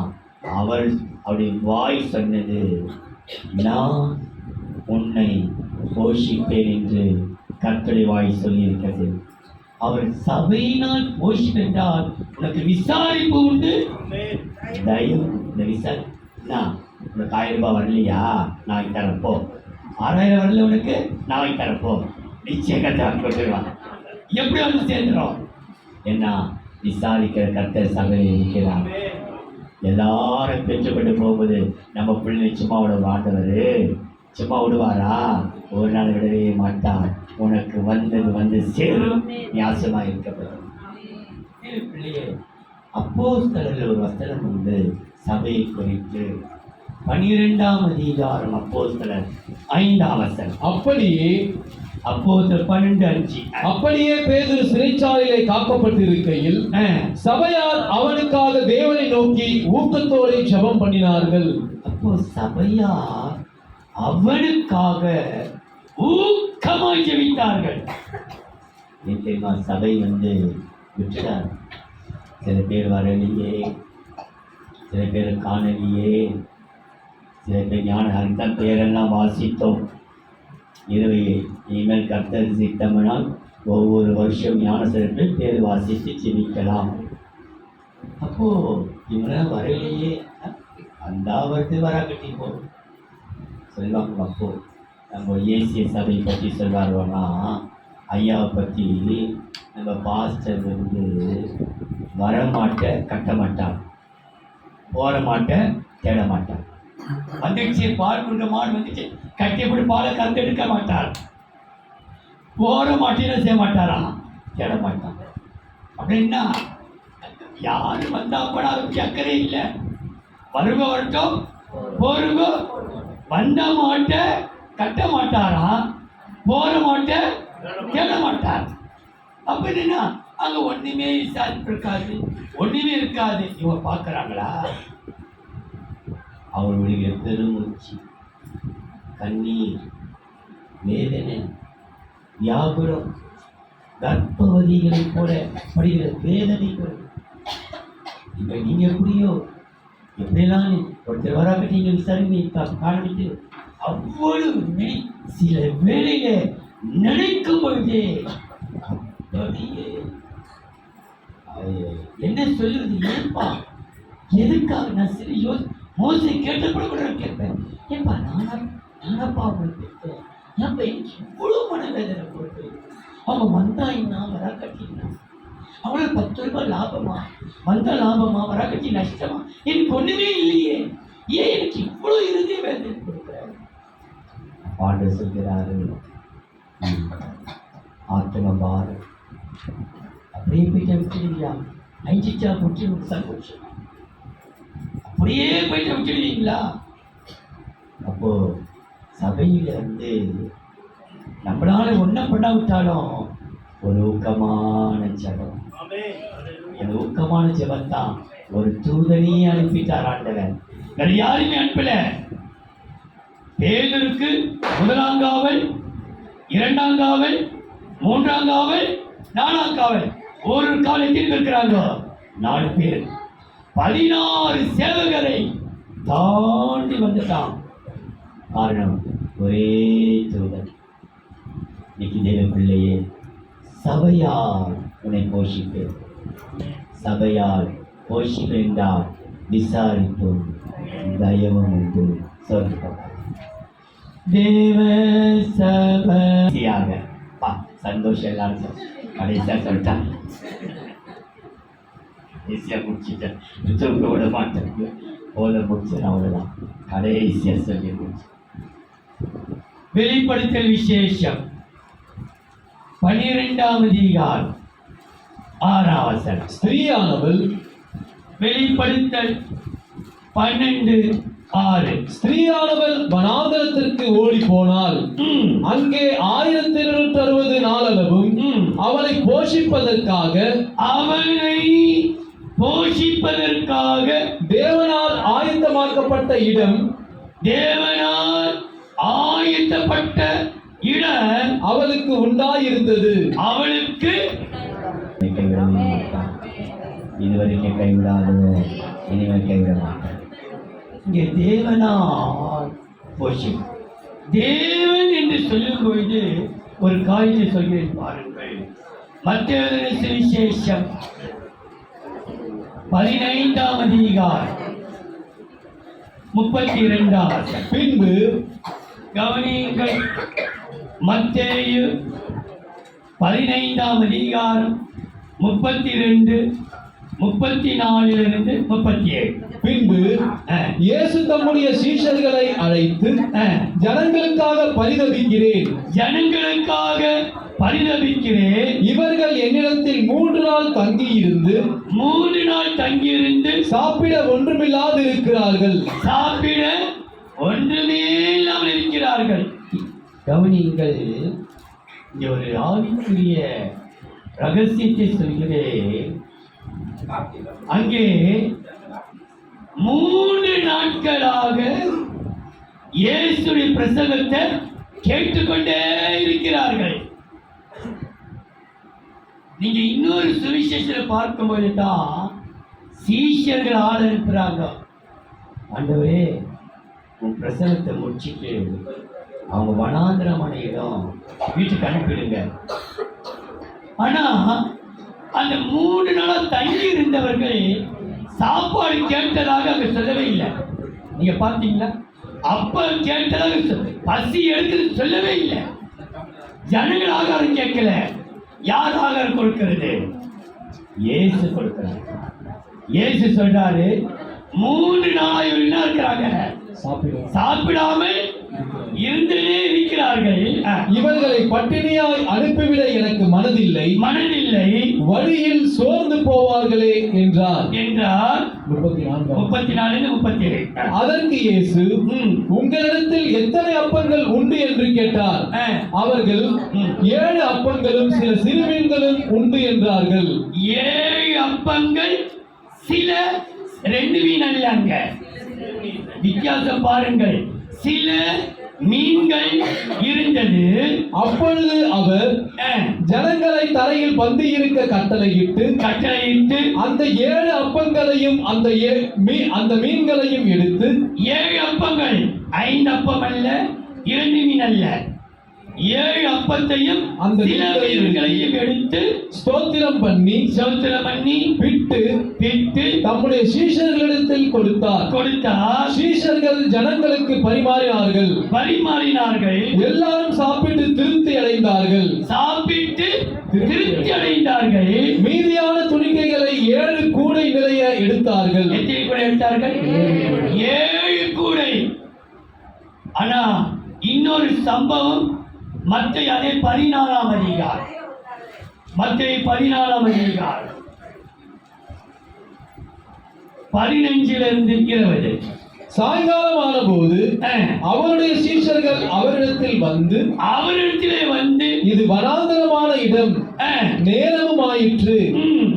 Speaker 1: அவருடைய வாய் சொன்னது, நான் உன்னை போஷிப்பேன் என்று கர்த்தருடைய வாய் சொல்லி இருக்கிறது. அவர் சபையினால் போஷிப்பென்றால் உனக்கு விசாரிப்பு உண்டு. தயவு. இந்த விசாரி உனக்கு 1000 ரூபாய் வரலையா, நான் தரப்போ. 6000 வரல உனக்கு, நான் தரப்போ. நிச்சயத்தை கொடுத்துருவான். எப்படி வந்து சேர்ந்துடும்? என்ன விசாரிக்கிற கர்த்தர் சபையில் இருக்கிறார். எல்லாரும் பெற்றுக்கொண்டு போகும்போது நம்ம பிள்ளை சும்மா விட ஆண்டவர் சும்மா விடுவாரா? ஒரு நாள் விடவே மாட்டார். உனக்கு வந்து சேரும். நியாசமாக இருக்கப்படும் பிள்ளையே. அப்போஸ்தலர்கள் ஒரு வசனம் உண்டு சபையை குறித்து. 12ஆம் அதிகாரம் அப்போஸ்தலர் 5ஆம் வசனம்.
Speaker 3: அப்படியே
Speaker 1: அப்போஸ்தலர் 12:5.
Speaker 3: அப்படியே பேதுரு சிறைச்சாலையிலே காக்கப்பட்டிருக்கையில் சபையார் அவனுக்காக தேவனை நோக்கி ஊக்கத்தோடு ஜெபம் பண்ணினார்கள்.
Speaker 1: அப்போ சபையார் அவனுக்காக ஊக்கமாய் ஜெபித்தார்கள். நிச்சயமா சபை விட்டுடார். சில பேர் வரலையே, சில பேர் காணலையே, சில பேர் ஞான அந்த பேரெல்லாம் வாசித்தோம். இனிமேல் கர்த்தர் சித்தமனால் ஒவ்வொரு வருஷம் ஞான சிறப்பு பேர் வாசித்து ஜெபிக்கலாம். அப்போ இவங்களாம் வரலையே, அந்த வருது வராக்கட்டி போகும் சொல்லுவாங்க. அப்போ நம்ம ஏசிய சபை பற்றி சொல்வாருன்னா, ஐயாவை பற்றி நம்ம பாஸ்டர் வரமாட்ட கட்ட மாட்டார், போற மாட்ட தேட மாட்டார். வந்துடுச்சு பால் கொடுக்க மாடு வந்துச்சு, கட்டியப்படி பாலை கறந்தெடுக்க மாட்டார். போற மாட்டேன்னு செய்ய மாட்டாராம், தேட மாட்டார். அப்படின்னா யாரு வந்தா கூட அதுக்கு அக்கறை இல்லை. வருக வரட்டும், போருங்க. வந்த மாட்ட கட்ட மாட்டாராம், போற மாட்ட தேட மாட்டார். அப்ப என்னன்னா அங்க ஒண்ணுமே விசாரிப்பு இருக்காது, ஒண்ணுமே இருக்காது. இவங்க பார்க்கறாங்களா? அவர்களுடைய பெருமூச்சு, கண்ணீர், வேதனை, வியாகுலம், கர்ப்பவதிகளை போல படுகிற வேதனைகள். இப்ப நீங்க எப்படியோ எப்படிலாம் ஒருத்தர் வராக்க நீங்க விசாரிக்க காணிட்டு அவ்வளவு சில வேளையில நினைக்கும் பொழுதே என்ன சொல்லுவது? ஏன்பா எதுக்காக? நான் சரி மோசை கேட்டப்பட கூட கேட்பேன். ஏன்பா நானப்பா அவங்களுக்கு கேட்பேன். ஏன்பா எனக்கு இவ்வளவு மனவேதனை போட்டு அவங்க வந்தா என்ன வரா கட்டினா அவங்களுக்கு 10 ரூபாய் லாபமா, வந்த லாபமா, வரா கட்டி நஷ்டமா? எனக்கு ஒண்ணுமே இல்லையே, ஏன் எனக்கு இவ்வளவு இறுதிய வேதனை கொடுக்குறேன்? பாண்டு சொல்கிறாரு, ஆத்ம பாரம் அப்படியே போயிட்ட விட்டுடுவியா? அஞ்சிச்சா போட்டு சந்தோஷம் அப்படியே போயிட்ட விட்டுடுவீங்களா? அப்போ சபையில நம்மளால ஒன்றும் பண்ண விட்டாலும் ஒரு ஊக்கமான ஜெபம், அந்த ஊக்கமான ஜெபம் தான் ஒரு தூதனையே அனுப்பிட்டார் ஆண்டவர். வேற யாருமே அனுப்பல. பேதுருக்கு 1ஆம் காவல், 2ஆம் காவல், 3ஆம் காவல், 4ஆம் காவல். ஒரு காவல் எத்தனை இருக்கிறாங்க? 4 பேர். 16 சேவகரை தாண்டி வந்துட்டான். காரணம் ஒரே தூதன். இன்னைக்கு தேவ பிள்ளையே, சபையால் உன்னை போஷிப்பேன், சபையால் போஷிக்க வேண்டாம், விசாரிப்போம், தயவும் உண்டு சொல்லுவோம். தேவ சபையாக சந்தோஷம் எல்லாருக்கும் கடைசியா சொல்லிட்டாங்க. ஈஸியா முடிச்சுட்டேன், தூக்க விட மாட்டேன், போத முடிச்சேன், அவ்வளவுதான். கடைசியா சொல்லி முடிச்சு. வெளிப்படுத்தல் விசேஷம் 12ஆம் அதிகாரம் 6ஆம் வசனம்.
Speaker 3: ஸ்திரீயானவள்
Speaker 1: வெளிப்படுத்தல் 12:6.
Speaker 3: ஸ்திரீயானவள் வனாந்தரத்திற்கு ஓடி போனால் அங்கே 1260 நாளளவும் அவளை போஷிப்பதற்காக தேவனால் ஆயத்தமாக்கப்பட்ட இடம் அவளுக்கு உண்டாயிருந்தது.
Speaker 1: அவளுக்கு இதுவரைக்கும் கைவிடாது, இனிமேல் கைவிட மாட்டேன். இங்கே தேவனால் போஷி, தேவன் என்று சொல்லும் பொழுது ஒரு காரியத்தை சொல்கிறேன் பாருங்கள். மத்தேயு சுவிசேஷம் 15ஆம் அதிகாரம் 32ஆம் வசனம்.
Speaker 3: பின்பு
Speaker 1: கவனியுங்கள், மத்தேயு 15ஆம் அதிகாரம் 32, 34 37.
Speaker 3: பின்பு இயேசு தம்முடைய சீஷர்களை அழைத்து, ஜனங்களுக்காக பரிதபிக்கிறேன், இவர்கள் என்னிடத்தில் 3 நாள் தங்கியிருந்து சாப்பிட ஒன்றுமில்லாது இருக்கிறார்கள்.
Speaker 1: கவனியுங்கள், இங்கே ஒரு ஆவிக்குரிய ரகசியத்தை சொல்கிறேன். அங்கே 3 நாட்களாக இயேசுவின் பிரசங்கத்தை கேட்டுக்கொண்டே இருக்கிறார்கள். நீங்க இன்னொரு சுவிசேஷத்தை பார்க்கும்போது தான் சீஷர்கள் ஆள் அனுப்புறாங்க. ஆண்டவரே, உன் பிரசங்கத்தை முடிச்சுட்டு அவங்க வனாந்திரமான இடம் வீட்டுக்கு அனுப்பிடுங்க. ஆனா அந்த 3 நாளா தங்கி இருந்தவர்கள் சாப்பாடு கேட்டதாக அங்க சொல்லவே இல்லை. நீங்க பார்த்தீங்களா? அப்ப கேட்டதாக பசி எடுக்கிறது சொல்லவே இல்லை. ஜனங்கள் ஆகாரம் கேட்கல. யார் ஆகாரம் கொடுக்கிறது? இயேசு கொடுக்கிறார். இயேசு சொல்றாரு, 3 நாளா இவர்கள் என்ன இருக்கிறாங்க? சாப்பிடாமல் இருந்தே இருக்கிறார்கள்.
Speaker 3: இவர்களை பட்டினியாய் அனுப்பிவிட எனக்கு மனதில்லை, வழியில் சோர்ந்து போவார்களே என்றார்.
Speaker 1: 34-37.
Speaker 3: அதற்கு இயேசு, உங்களிடத்தில் எத்தனை அப்பங்கள் உண்டு என்று கேட்டார். அவர்கள் 7 அப்பங்களும் சில சிறுமீன்களும் உண்டு என்றார்கள்.
Speaker 1: 7 அப்பங்கள் சில 2 மீன் அல்லங்க. வித்தியாசம் பாருங்கள். சில மீன்கள் இருந்தது.
Speaker 3: அப்பொழுது அவர் ஜனங்களை தரையில் பந்தி இருக்க கட்டளையிட்டு அந்த 7 அப்பங்களையும் அந்த மீன்களையும் எடுத்து,
Speaker 1: 7 அப்பங்கள் 5 அப்பம் அல்ல, 2 மீன் அல்ல, 7 அப்பத்தையும்
Speaker 3: அந்த
Speaker 1: சில மீன்களையும் எடுத்து
Speaker 3: ஸ்தோத்திரம் பண்ணி பிட்டு தம்முடைய சீஷர்களிடத்தில் கொடுத்தார். சீஷர்கள் ஜனங்களுக்கு பரிமாறினார்கள். எல்லாரும் சாப்பிட்டு திருப்தி அடைந்தார்கள். மீதியான துணிக்கைகளை 7 கூடை நிறைய எடுத்தார்கள்.
Speaker 1: எத்தனை கூடை எடுத்தார்கள்? 7 கூடை. ஆனா இன்னொரு சம்பவம் மத்தேயு 14ஆம் அதிகாரம் 15-20.
Speaker 3: சாயங்காலமான போது அவருடைய சீஷர்கள் அவரிடத்திலே வந்து இது வனாந்தரமான இடம், நேரமும் ஆயிற்று,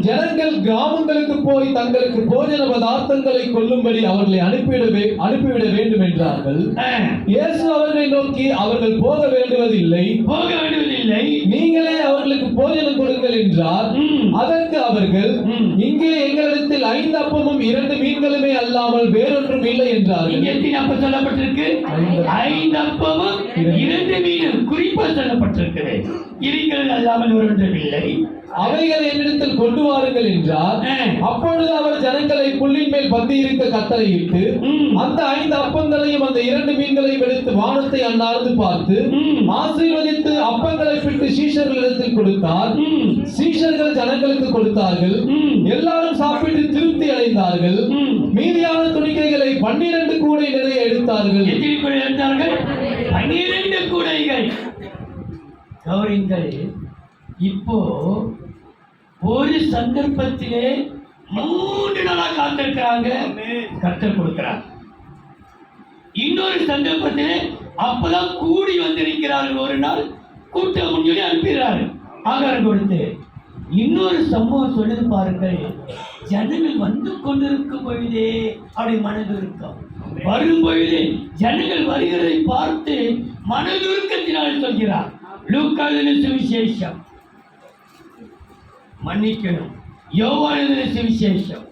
Speaker 3: ஜனங்கள் கிராமங்களுக்கு போய் தங்களுக்கு போஜன பதார்த்தங்களை கொள்ளும்படி அவர்களை அனுப்பிவிட வேண்டும் என்றார்கள். இயேசு அவர்களை நோக்கி, அவர்கள் போக வேண்டுவதில்லை, நீங்களே அவர்களுக்கு போஜனம் கொடுங்கள் என்றார். அதற்கு அவர்கள், இங்கே எங்களிடத்தில் 5 அப்பமும் 2 மீன்களுமே அல்லாமல் வேறொன்றும் இல்லை என்றார்கள்.
Speaker 1: சொல்லப்பட்டிருக்கு 5 அப்பமும் 2 மீனும் குறிப்பா சொல்லப்பட்டிருக்கிறது. இருக்கிறது அல்லாமல் ஒன்றும் இல்லை.
Speaker 3: அவைகளை என்னிடத்தில் கொண்டு வாருங்கள் என்றார். அப்பொழுது அவர் ஜனங்களை புல்லின் மேல் பந்தியிருக்க கட்டளையிட்டு அந்த 5 அப்பங்களையும் அந்த 2 மீன்களையும் எடுத்து வானத்தை அண்ணாந்து பார்த்து ஆசீர்வதித்து அப்பங்களை பிட்டு சீஷர்களிடத்தில் கொடுத்தார். சீஷர்கள் ஜனங்களுக்கு கொடுத்தார்கள். எல்லாரும் சாப்பிட்டு திருப்தி அடைந்தார்கள். மீதியான துணிக்கைகளை 12 கூடை நிறைய எடுத்தார்கள்.
Speaker 1: எத்தனை கூடை எடுத்தார்கள்? 12 கூடைகள். கவனிங்கள், இப்போ ஒரு சந்தர்ப்பத்திலே 3 நாளா காத்திருக்கிறாங்க, கர்த்தர் கொடுக்கிறார். இன்னொரு சந்தர்ப்பத்திலே அப்பதான் கூடி வந்திருக்கிறார்கள், ஒரு நாள் கூட்டம் சொல்லி அனுப்பிடுறாரு ஆகாரம் கொடுத்து. இன்னொரு சம்பவம் சொல்லுது பாருங்கள், ஜனங்கள் வந்து கொண்டிருக்கும் பொழுதே அப்படி மனதுருக்கம் வரும் பொழுது ஜனங்கள் வருகிறதை பார்த்து மனதுருக்கத்தினால் சொல்கிறார். லூக்கா எழுதின சுவிசேஷம், மன்னிக்கணும், யோவான் எழுதின சுவிசேஷம்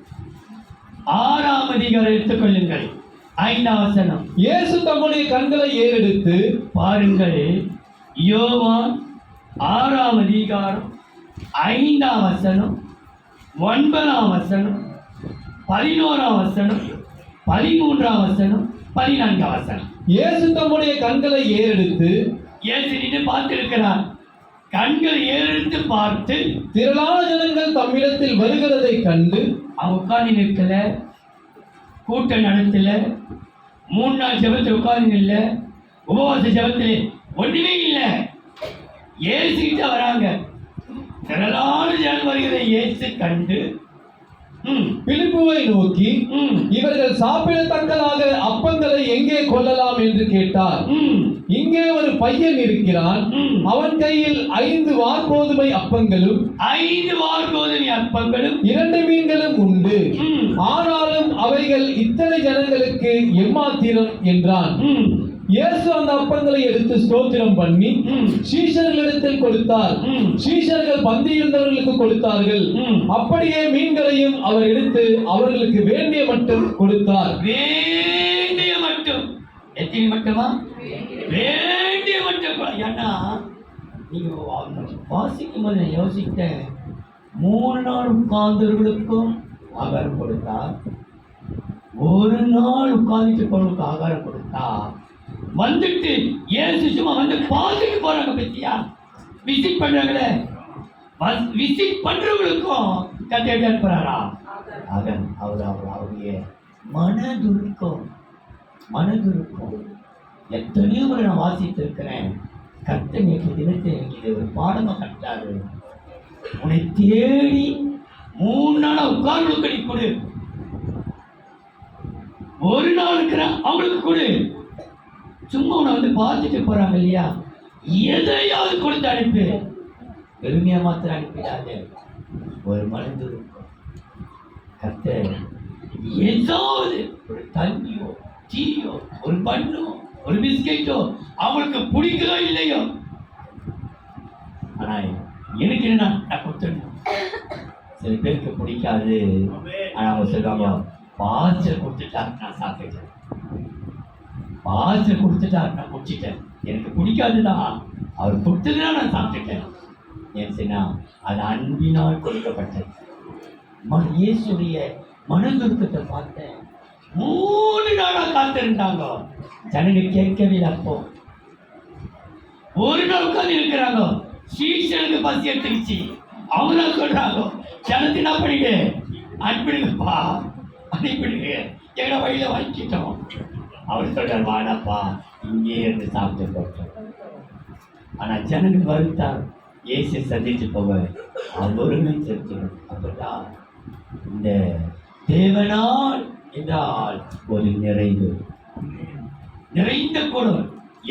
Speaker 1: 6ஆம் அதிகாரம் எடுத்துக்கொள்ளுங்கள், 5ஆம் வசனம்.
Speaker 3: இயேசு தம்முடைய கண்களை ஏறெடுத்து
Speaker 1: பாருங்கள், யோவான் 6ஆம் அதிகாரம் 5ஆம் வசனம், 9ஆம் வசனம், 11ஆம் வசனம், 13ஆம் வசனம், 14ஆம் வசனம்.
Speaker 3: இயேசு தம்முடைய கண்களை ஏறெடுத்து
Speaker 1: இயேசு நின்று பார்த்திருக்கிறார். கண்கள் ஏறெடுத்து பார்த்து
Speaker 3: திரளான ஜனங்கள் தம்மிடத்தில் வருகிறதை கண்டு,
Speaker 1: அவன் உட்கார்ந்து நிற்கல, கூட்டம் நடத்தல, 3 நாள் ஜெபத்தில் உட்கார்ந்து இல்லை, உபவாச ஜெபத்தில் ஒன்றுமே இல்லை, இயேசுகிட்ட வராங்க. திரளான ஜனம் வருகிறதை இயேசு கண்டு
Speaker 3: பிலிப்புவை நோக்கி இவர்கள் சாப்பிடத்தக்கதாக அப்பங்களை எங்கே கொள்ளலாம் என்று கேட்டார். இங்கே ஒரு பையன் இருக்கிறான், அவன் கையில் 5 வார்கோதுமை அப்பங்களும் 2 மீன்களும் உண்டு. ஆனாலும் அவைகள் இத்தனை ஜனங்களுக்கு எம்மாத்திரம் என்றான். இயேசு அந்த அப்பங்களை எடுத்து ஸ்தோத்திரம் பண்ணி சீஷர்களிடத்தில் கொடுத்தார். சீஷர்கள் பந்தியிருந்தவர்களுக்கு கொடுத்தார்கள். அப்படியே மீன்களையும் அவர் எடுத்து அவர்களுக்கு வேண்டிய மட்டும் கொடுத்தார்.
Speaker 1: வேண்டிய மட்டும். எத்தனை மட்டுமா? வேண்டிய மட்டும். ஏன்னா நீங்க வாசிக்கும் போது யோசித்தேன், 3 நாள் உட்கார்ந்தவர்களுக்கும் ஆகாரம் கொடுத்தார், 1 நாள் உட்கார்ந்துட்டு ஆகாரம் கொடுத்தா, வந்துட்டு இயேசு சும்மா வந்து பார்த்துட்டு போறாங்க பத்தியா, விசிட் பண்றாங்களே, விசிட் பண்றவங்களுக்கும் கத்தேடி அனுப்புறாரா? அவருடைய மனதுருக்கம். எத்தனையோ முறை நான் வாசித்திருக்கிறேன். கர்த்தர் நேற்று தினத்தை இது ஒரு பாடமா கட்டாரு. உன்னை தேடி 3 நாளா உட்கார்ந்து கொடு, 1 நாள் இருக்கிற அவங்களுக்கு கொடு. சும்மா உன்னை வந்து பார்த்துட்டு போறாங்க இல்லையா, எதையாவது கொடுத்து அனுப்பு. பெருமையா மாத்திரம் அனுப்பிடாது. ஒரு மனது இருக்கும். கர்த்தர் ஏதாவது ஒரு தண்ணியோ டீயோ ஒரு பண்ணோ ஒரு பிஸ்கெட்டோ அவங்களுக்கு பிடிக்குதோ இல்லையோ, ஆனா எனக்கு என்ன நான் கொடுத்துடணும். சில பேருக்கு பிடிக்காது, ஆனா அவங்க சொல்லுவாங்க பாய்ச்சல் கொடுத்துட்டா நான் சாப்பிட்டேன், பாய்ச்சல் கொடுத்துட்டா நான் குடிச்சிட்டேன், எனக்கு பிடிக்காதுதான், அவர் கொடுத்ததுனா நான் சாப்பிட்டுட்டேன். ஏன் சொன்னா அது அன்பினால் கொடுக்கப்பட்டது. இயேசுடைய மனதுருக்கத்தை பார்த்தேன். 3 நாளா காத்திருந்தாங்க, ஜனங்க கேட்கவே இல்லை. அப்போ 1 நாள் உட்கார்ந்து இருக்கிறாங்க. சீசனுக்கு பசி எடுத்துக்கிச்சு. அவங்க தான் சொல்றாங்க, ஜனத்தை என்ன பண்ணிடு, அனுப்பிடுங்கப்பா, அனுப்பிடுங்க, எங்களை வழியில வாங்கிக்கிட்டோம். அவர் சொல்றார், வாடப்பா இங்கே இருந்து சாப்பிட்டு போட்டோம். ஆனா ஜனங்கள் வருத்தார். இயேசு சந்திச்சு போக அவருமே செலுத்தணும். அப்பதான் இந்த தேவனால் என்றால் ஒரு நிறைந்த குடம்,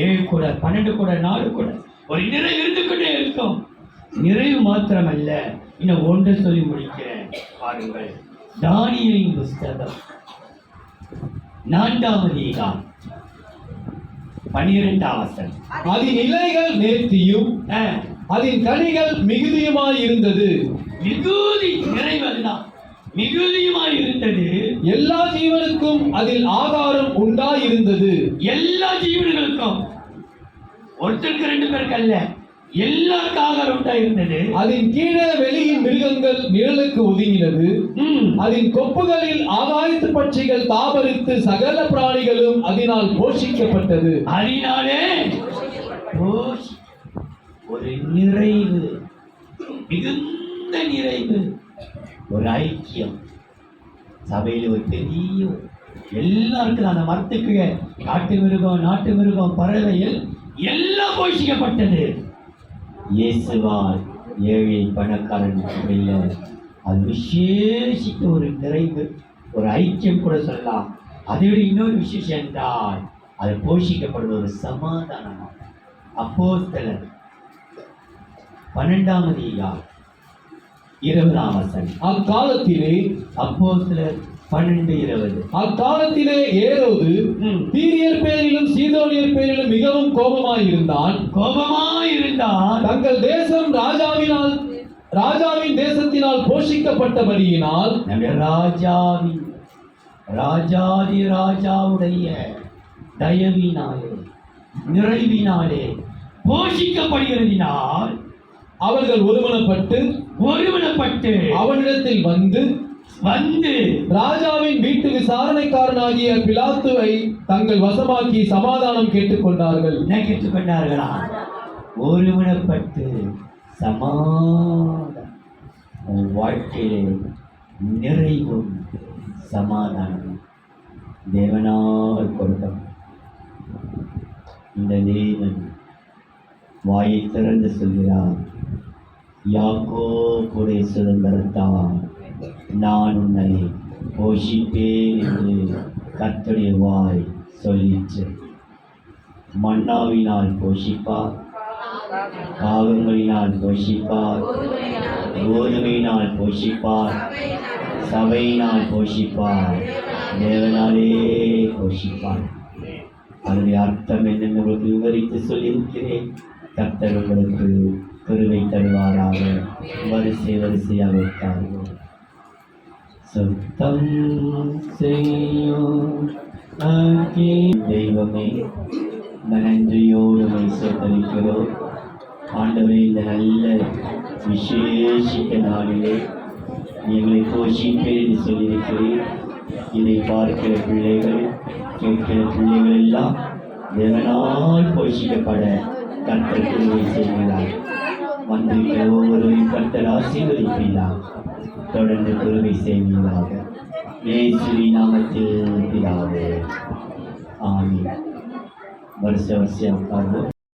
Speaker 1: 7 குடம், 12 குடம், 4 குடம், ஒரு நிறைவு இருந்து கொண்டே இருக்கும். நிறைவு மாத்திரமல்ல, இன்னும் ஒன்று சொல்லி முடிக்கிறேன் பாருங்கள். தானியேலின் புஸ்தகம் 4ஆம் அதிகாரம் 12ஆம் வசனம்.
Speaker 3: அதன் இலைகள் நேர்த்தியும் அதன் கனிகள் மிகுதியுமாய் இருந்தது.
Speaker 1: மிகுதி நிறைவு, அதுதான் மிகுதியுமாய் இருந்தது.
Speaker 3: எல்லா ஜீவனுக்கும் அதில் ஆகாரம் உண்டாயிருந்தது.
Speaker 1: எல்லா ஜீவன்களுக்கும், ஒருத்தருக்கு 2 பேருக்கு அல்ல, எல்லாருக்காக உண்டா இருந்தது.
Speaker 3: அதன் கீழே வெளியின் மிருகங்கள் நிழலுக்கு ஒதுங்கினது. அதன் கொப்புகளில் ஆகாயத்து பட்சிகள் தாபரித்து சகல பிராணிகளும் அதனால் போஷிக்கப்பட்டது.
Speaker 1: அதனாலே ஒரு நிறைவு, மிகுந்த நிறைவு, ஒரு ஐக்கியம் சபையில் ஒரு பெரிய எல்லாருக்கும் அந்த மரத்துக்கு காட்டு மிருகம், நாட்டு மிருகம், பறவைகள் எல்லாம் போஷிக்கப்பட்டது. இயேசுவால் ஏழை பணக்காரன் இல்லை, அது விசேஷித்த ஒரு நிறைவு, ஒரு ஐக்கியம் கூட சொல்லலாம். அதை விட இன்னொரு விசேஷம் என்றால் அது போஷிக்கப்படுவது ஒரு சமாதானம். அப்போஸ்தலர் 12ஆம் அதிகாரம் 20ஆம் வசனம்.
Speaker 3: அக்காலத்திலே
Speaker 1: அப்போஸ்தலர் 12:20.
Speaker 3: அக்காலத்திலே ஏரோது தீரியர் பேரிலும் சீதோனியர் பேரிலும் மிகவும் கோபமாயிருந்தான். தங்கள் தேசம் ராஜாவின் தேசத்தினால் போஷிக்கப்பட்டபடியினால் ராஜாதி ராஜாவுடைய தயவினாலே நிறைவினாலே போஷிக்கப்படுகிறதினால் அவர்கள் ஒருமனப்பட்டு அவனிடத்தில் வந்து ராஜாவின் வீட்டு விசாரணைக்காரனாகிய பிலாத்துவை தங்கள் வசமாக்கி சமாதானம் கேட்டுக்கொண்டார்கள்.
Speaker 1: என்ன கேட்டுக்கொண்டார்களா? ஒருமனப்பட்டு சமாதானம். வாழ்க்கையிலே நிறைவும் சமாதானம் தேவனால் கொடுக்கும். இந்த தேவன் வாயை திறந்து சொல்கிறார், யாக்கோபுடைய சுதந்திரத்தால் நான் உன்னை போஷிப்பேன் என்று கர்த்தருடைய வாய் சொல்லிற்று. மன்னாவினால் போஷிப்பார், காகங்களினால் போஷிப்பார், கோதுமையினால் போஷிப்பார், சபையினால் போஷிப்பார், தேவனாலே போஷிப்பார். அதனுடைய அர்த்தம் என்னென்னு உங்களுக்கு விவரித்து சொல்லியிருக்கிறேன். கர்த்தர் உங்களுக்கு கிருபை தருவாராக. வரிசையாக இருக்கார்கள். சுத்தம் செய்யும் தெய்வமே, நன்றியோடு சோதரிக்கிறோம். ஆண்டவரே, இந்த நல்ல விசேஷித்த நாளிலே எங்களை போஷிப்பேன் என்று சொல்லியிருக்கிறேன். இதை பார்க்கிற பிள்ளைகள், கேட்கிற பிள்ளைகள் எல்லாம் தேவனால் போஷிக்கப்பட கர்த்தர் கிருபை செய்கிறார். வந்திருக்கிற ஒவ்வொருவரையும் கர்த்தர் ஆசீர்வதிப்பீராக. தொடர்ந்து கிருபை செய்வீராக. இயேசுவின் நாமத்தில் பிதாவே, ஆமென். வருஷம் உட்கார்ந்து